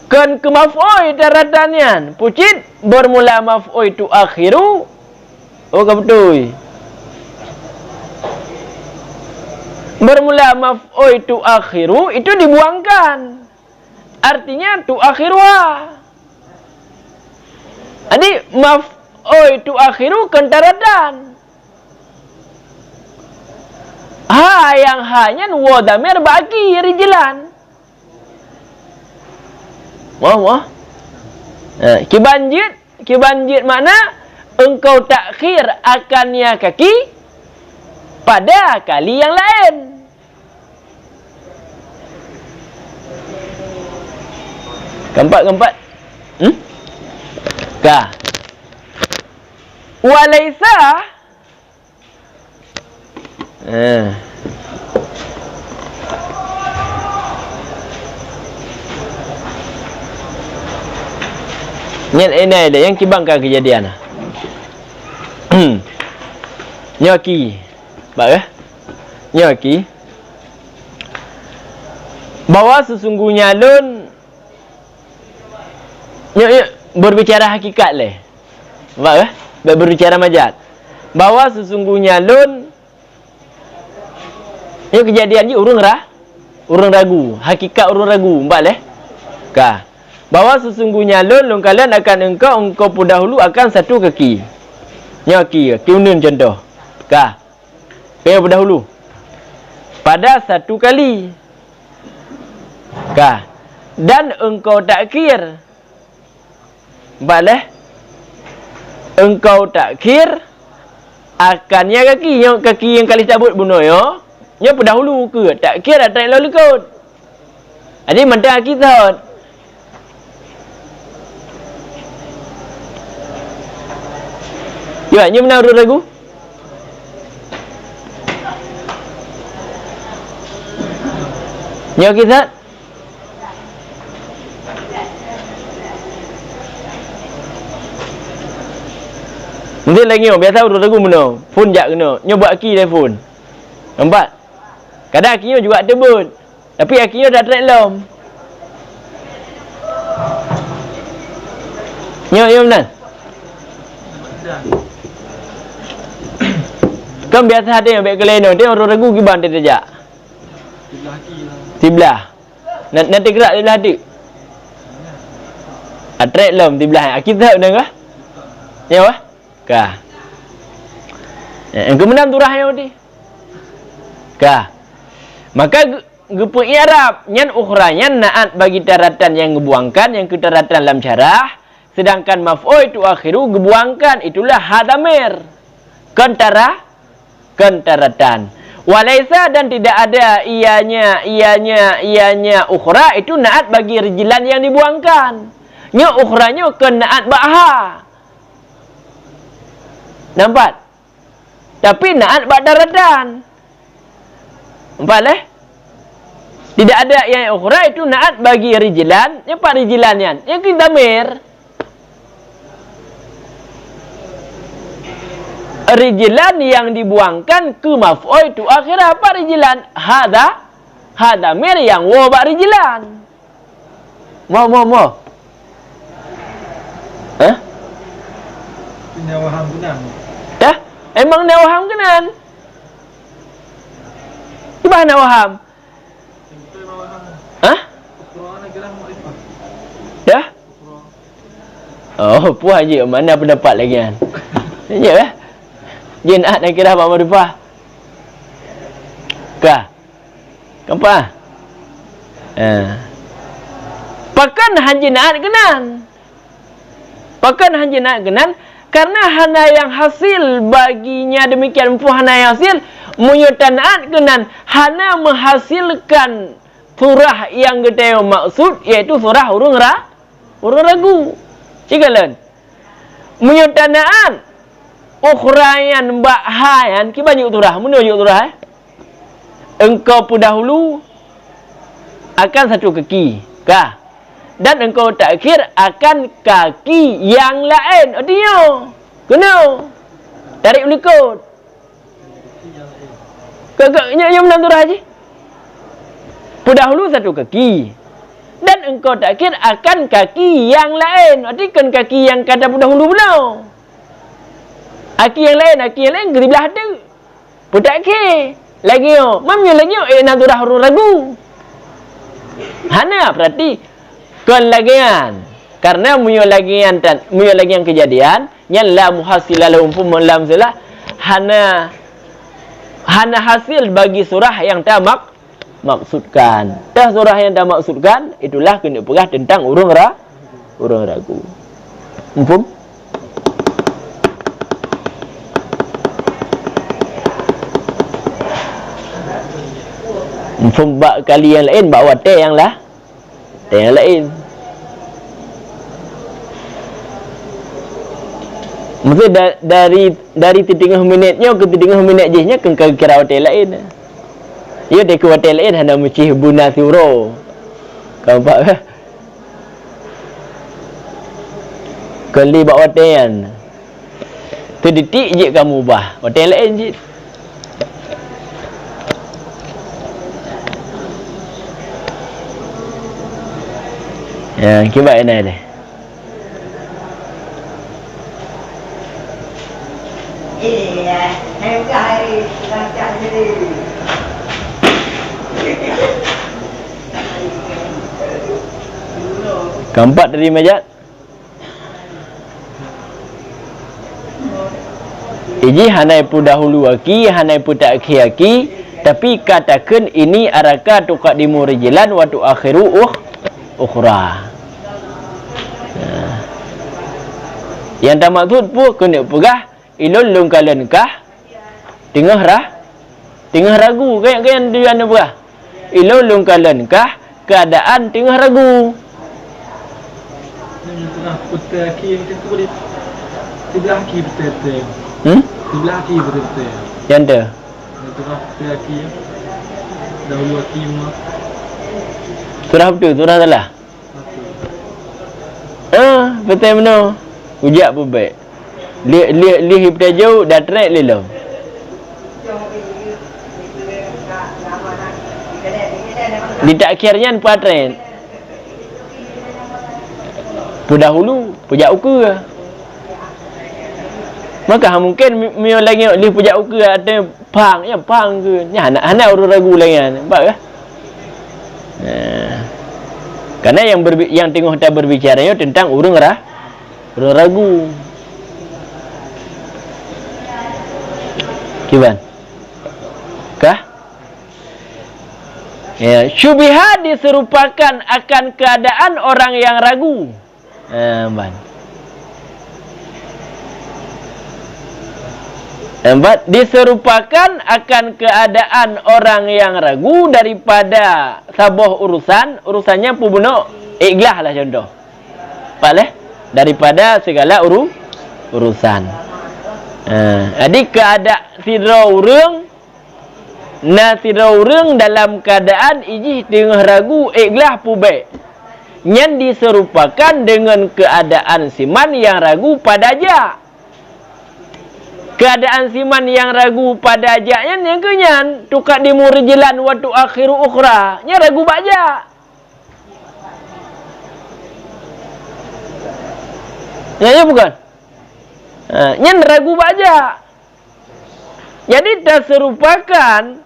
kan ke maf'ul taratannya. Pucit bermula maf'ul tu akhiru. Oh, ke betul. Bermula maf'ul tu akhiru itu dibuangkan. Artinya tu akhiruha. Jadi maf'ul tu akhiru kentaratan. Ha yang hanya wa damir bagi rijlan. Wah. Kibanjit makna engkau takhir akannya kaki pada kali yang lain. Keempat. Kah. Walaisa. Ini ada yang kibangkan kejadian. Nyoki. Baik. Nyoki. Bahwa sesungguhnya lun berbicara hakikat leh. Baik. Berbicara majaz. Bahwa sesungguhnya lun ini kejadian ni urung ragu. Hakikat urung ragu. Mbak leh. Kah. Bahawa sesungguhnya lun kalian akan engkau pun dahulu akan satu kaki. Nyaki. Kiunun contoh. Kah. Kaya berdahulu. Pada satu kali. Kah. Dan engkau takhir. Mbak leh. Engkau takhir. Akannya kaki. Yang kaki yang kali cabut bunuh ya. Nya pendahulu ke tak kira tak lalu kot. Jadi mentang kita. Ya, nya benar ragu. Nyo kita. Mesti lagi biasa urut lagu mana? Phone jak kena. Nyo buat aki telefon. Nampak? Kadang aki nyo juga tebut. Tapi aki nyo dah track lom. Nyo benar. Kan biasa ada yang baik keleno, dia urut lagu kiban dia jak. Sebelah kiri lah. Sebelah. Nanti gerak sebelah adik. Track lom sebelah. Aki tahu benar kah? Ya wah? Kah. Yang kemudian turah yang tadi. Kah. Maka gepu i'rab nyan ukhranya naat bagi daratan yang ngebuangkan, yang kedaratan dalam syarah, sedangkan maf'ul tu akhiru ngebuangkan, itulah hadamir. Kentaratan. Walaisa dan tidak ada ianya ukhra itu naat bagi rijilan yang dibuangkan. Nya ukhranya ke naat ba'ha. Nampak? Tapi naat ba'daratan. Nampak leh? Tidak ada yang ukhra itu naat bagi rijilan. Yang pak rijilan yan. Yang kintamir. Rijilan yang dibuangkan ke maf'ul itu akhirnya apa rijilan? Hada mir yang wabak rijilan. Mau. Hah? Punya waham benar. Dah? Emang nak waham kenan? Di mana waham? Hah? Dah? Oh, puas je. Mana pendapat lagi kan? Ya lah. Dia nak kira apa marifah? Kah? Kenapa? Pakan haji naat kenan. Pakan haji naat kenan. Karena hana yang hasil baginya demikian pun hana yang hasil munyutanaat kenan hana menghasilkan surah yang kita maksud iaitu surah urung ragu. Cikalan. Munyutanaat ukhrayan ba'hayan ki banyak surah menuju surah engkau pun dahulu akan satu kaki kah? Dan engkau takhir akan kaki yang lain. Artinya, kena tarik ulikut. Kakaknya yang menantur haji. Pendahulu satu kaki. Dan engkau takhir akan kaki yang lain. Artikan kaki yang kata pendahulu benar. Kaki yang lain keribelah ada. Pendakhir. Lagi yo. Mamnya lagi yo. Nantur ragu. Hana berarti kelagian karena munyolagian kejadian yang la muhasilah lahum lam salah hana hasil bagi surah yang tak maksudkan. Dah surah yang tak maksudkan itulah kena pegah tentang urung ragu. Mumpum bak kali yang lain bawa teh yang lain. Mesti dari 30 minitnya ke 30 minit jehnya ke kira hotel lain. Ya dek hotel lain hanya mesti buna suro. Kau nampak ke? Kali bawa hotel. Tu detik je kamu ubah. Hotel lain je. Ya, kibat ini deh. Keempat dari meja. Iji hanai pu dahulu aki, hanai pu tak aki, tapi katakan ini araka tukak dimurijilan waktu akhiru ukhra. Yang tak maksud pun kena pegah ilun lungkalan kah tengah ragu kayak dia nak pegah ilun lungkalan kah keadaan tengah ragu. Tengah putar kiri macam tu boleh sebelah kiri betul-betul. Sebelah kiri betul-betul. Yang tu tengah putar kiri dahulu kiri mah Surah betul, surah salah. Betul benar. Ujak pun baik. Lihat pada jauh dah track lelom. Di takhirnya patren. Dahulu pujak ukur. Maka mungkin mio lagi lihat pujak ukur ada pang, ya pang ke. Nya anak orang ragu lagi nampak ke? Karena yang tengok kita berbicara tentang orang ragu. Kiban? Kah? Ya, syubhat diserupakan akan keadaan orang yang ragu. Empat, diserupakan akan keadaan orang yang ragu daripada sebuah urusannya pubuno ikhlas lah contoh. Boleh? Daripada segala urusan. Jadi keadaan tidra urang dalam keadaan ijih tengah ragu ikhlas pubek. Yang diserupakan dengan keadaan siman yang ragu pada ajak. Keadaan siman yang ragu pada ajaknya yang kenyan tukar di murjilan waktu akhiru ukhra nya ragu baja. Ya bukan? Nya ragu baja. Jadi terserupakan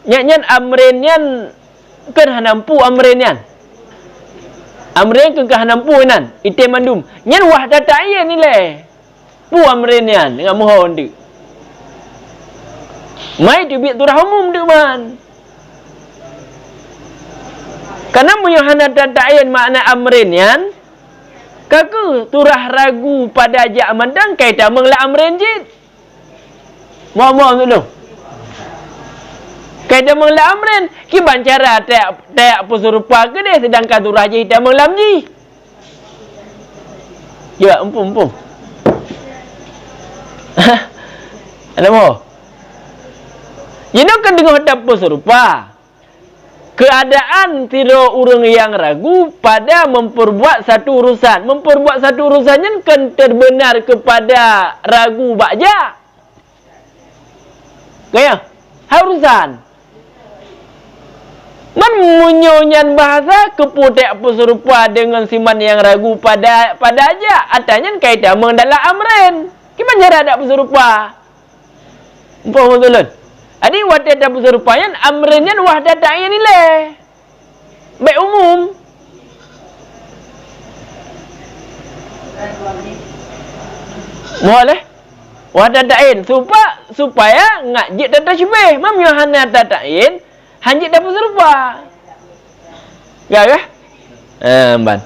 nya amrin nyan kan hanampu amrin nyan. Amrin kan hanampu nan ite mandum. Nyan wah dataya ni le. Pu amrenian dengan mohon dik. Mai tu biat turah umum dik man. Karena muyohana tatayan makna amrenian kaku turah ragu pada ajak mandang kaita mengla amren jid. Mau dulu. Kaita mengla amren ki bancara tak pusurupa ke dia sedangkan turah je kita menglam ji. Ya empum. Ada mau? Ini kan dengan apa serupa. Keadaan tidak orang yang ragu pada memperbuat satu urusan. Memperbuat satu urusannya kan terbenar kepada ragu baja. Kaya? Harusan. Memunyonya bahasa keputek apa serupa dengan siman yang ragu pada aja. Atanya kaitan mengendala amren. Gimana cara ada berserupa? Umpama betul. Adi wad ada berserupanya amrinnya wahda ta'in nilai. Baik umum. Boleh? Wahda ta'in supaya ngajik tata syubih. Mam yohana ta'in hanjik dapat berserupa. Ya kah? Ban.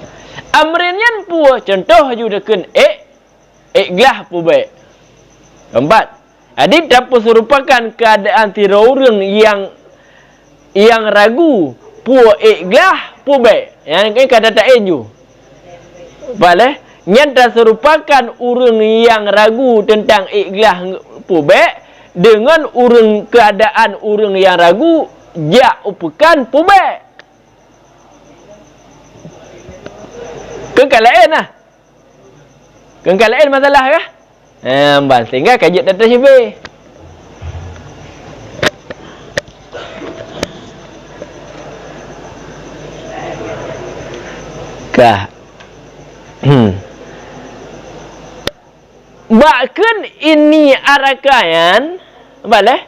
Amrinnya pun contoh juga kan ikhlas pun baik. Keempat, adik dapat serupakan keadaan tiada orang yang ragu pun ikhlas pun baik. Yang ini kata tak enju. Boleh? Yang serupakan orang yang ragu tentang ikhlas pun baik dengan keadaan orang yang ragu jak upakan pun baik. Kekalain lah. Kengkalain masalah kah? Sehingga kajian tata syibih. Kah? Bahkan ini arakayan, boleh?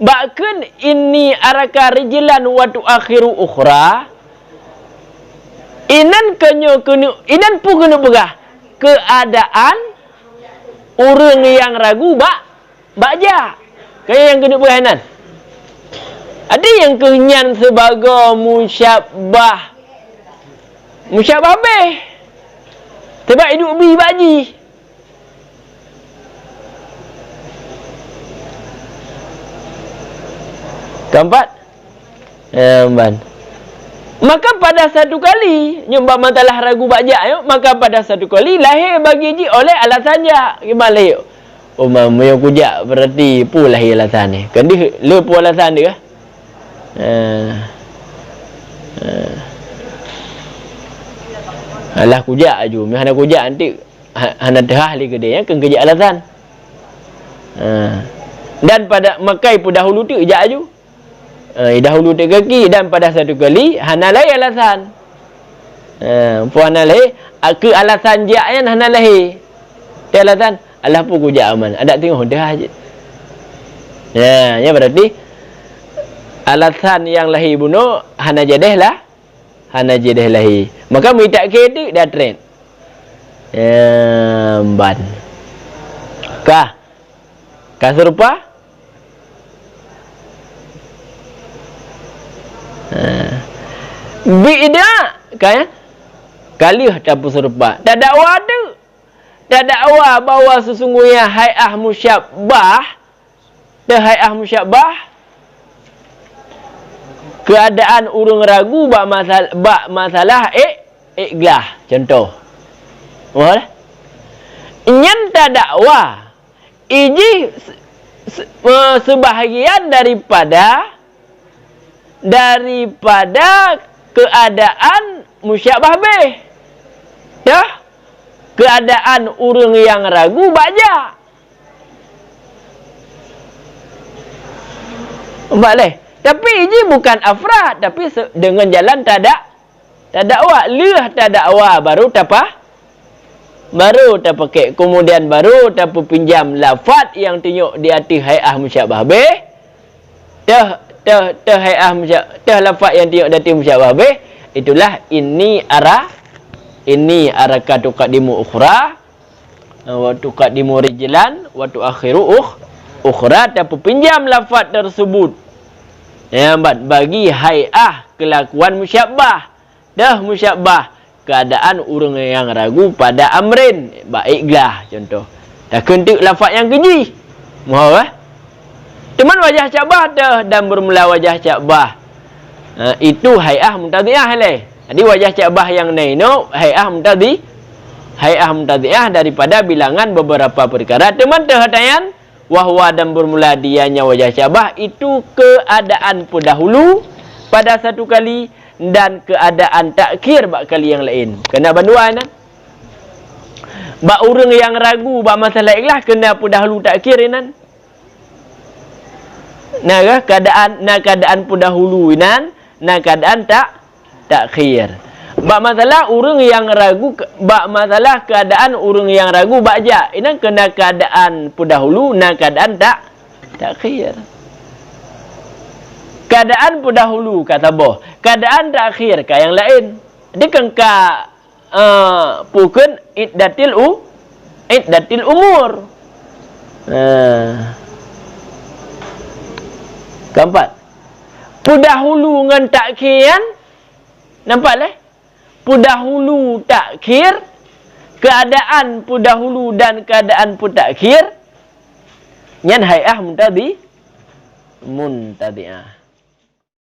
Bahkan ini araka rijilan waktu akhiru ukhra. Inan pun kena begah. Keadaan orang yang ragu baja. Kayak yang kena berhainan. Ada yang kenyan sebagai musyabah beh. Sebab hidup bi baji. Keempat. Maka pada satu kali nyembah matalah ragu bajak maka pada satu kali lahir bagi ji oleh alasan ja gimana yuk yang kujak berarti pun lahir alasan ni kan dia lupa alasan dia Alah kujak aju. Hana kujak nanti hana terah li ke dia kan kejak alasan. Dan pada makai pun dahulu tu ijak aju. Dahulu tu kaki dan pada satu kali hana lai alasan. Puan hana lai ke alasan jak yang hana lai. Dia alasan alah pun kujak aman. Ada tengok dah je. Ya berarti alasan yang lahir bunuh hana jadeh lah. Hana jadeh lahir. Maka minta ke tu dah trend. Ban. Kah serupa? Bida kan? Kalih tak serupa. Tak dakwa tu. Tak dakwa bahawa sesungguhnya hai'ah musyabbah. Hai'ah musyabbah keadaan urang ragu bak masalah ikhlas contoh. Wah. Nyan tak dakwa iji sebahagian daripada keadaan musyabbah beh. Dah keadaan urang yang ragu baja. Boleh. Tapi ini bukan afrad, tapi dengan jalan tak dakwa. Leh tak dakwa baru tapah. Baru tak pakai. Kemudian baru tak pinjam lafaz yang tunjuk di hati hai'ah musyabbah beh. Hai'ah musyabbah, lafaz yang tunjuk di hati musyabbah beh. Itulah ini araka tuqaddimu ukhra wa tuqaddimu rijlan wa tuakhiru ukhra. Tak pinjam lafaz tersebut. Bagi hai'ah kelakuan musyabbah. Musyabbah keadaan orang yang ragu pada amrin. Baiklah contoh. Tak kentik lafaz yang keji. Mohon teman wajah syabah dan bermula wajah syabah. Itu hai'ah muntadhi'ah leh. Jadi wajah syabah yang naino hai'ah muntadhi'ah daripada bilangan beberapa perkara. Teman terhatayan wahwa dan bermula dianya wajah syabah itu keadaan pendahulu pada satu kali dan keadaan takhir bak kali yang lain. Kena banduan kan? Bak orang yang ragu bak masalah ikhlas kena pendahulu takhir kan? Nah keadaan pendahulu nan keadaan takhir. Bak masalah orang yang ragu, bak masalah keadaan orang yang ragu bakja. Ini kena keadaan pendahulu, nak keadaan takhir. Keadaan pendahulu kata boh, keadaan takhir ka yang lain. Dia kan ka pukun iddatil umur. Keempat. Pendahulu dengan takhir, nampak leh? Pendahulu takhir, keadaan pendahulu dan keadaan takhir, nyan hai'ah muntadhi'ah.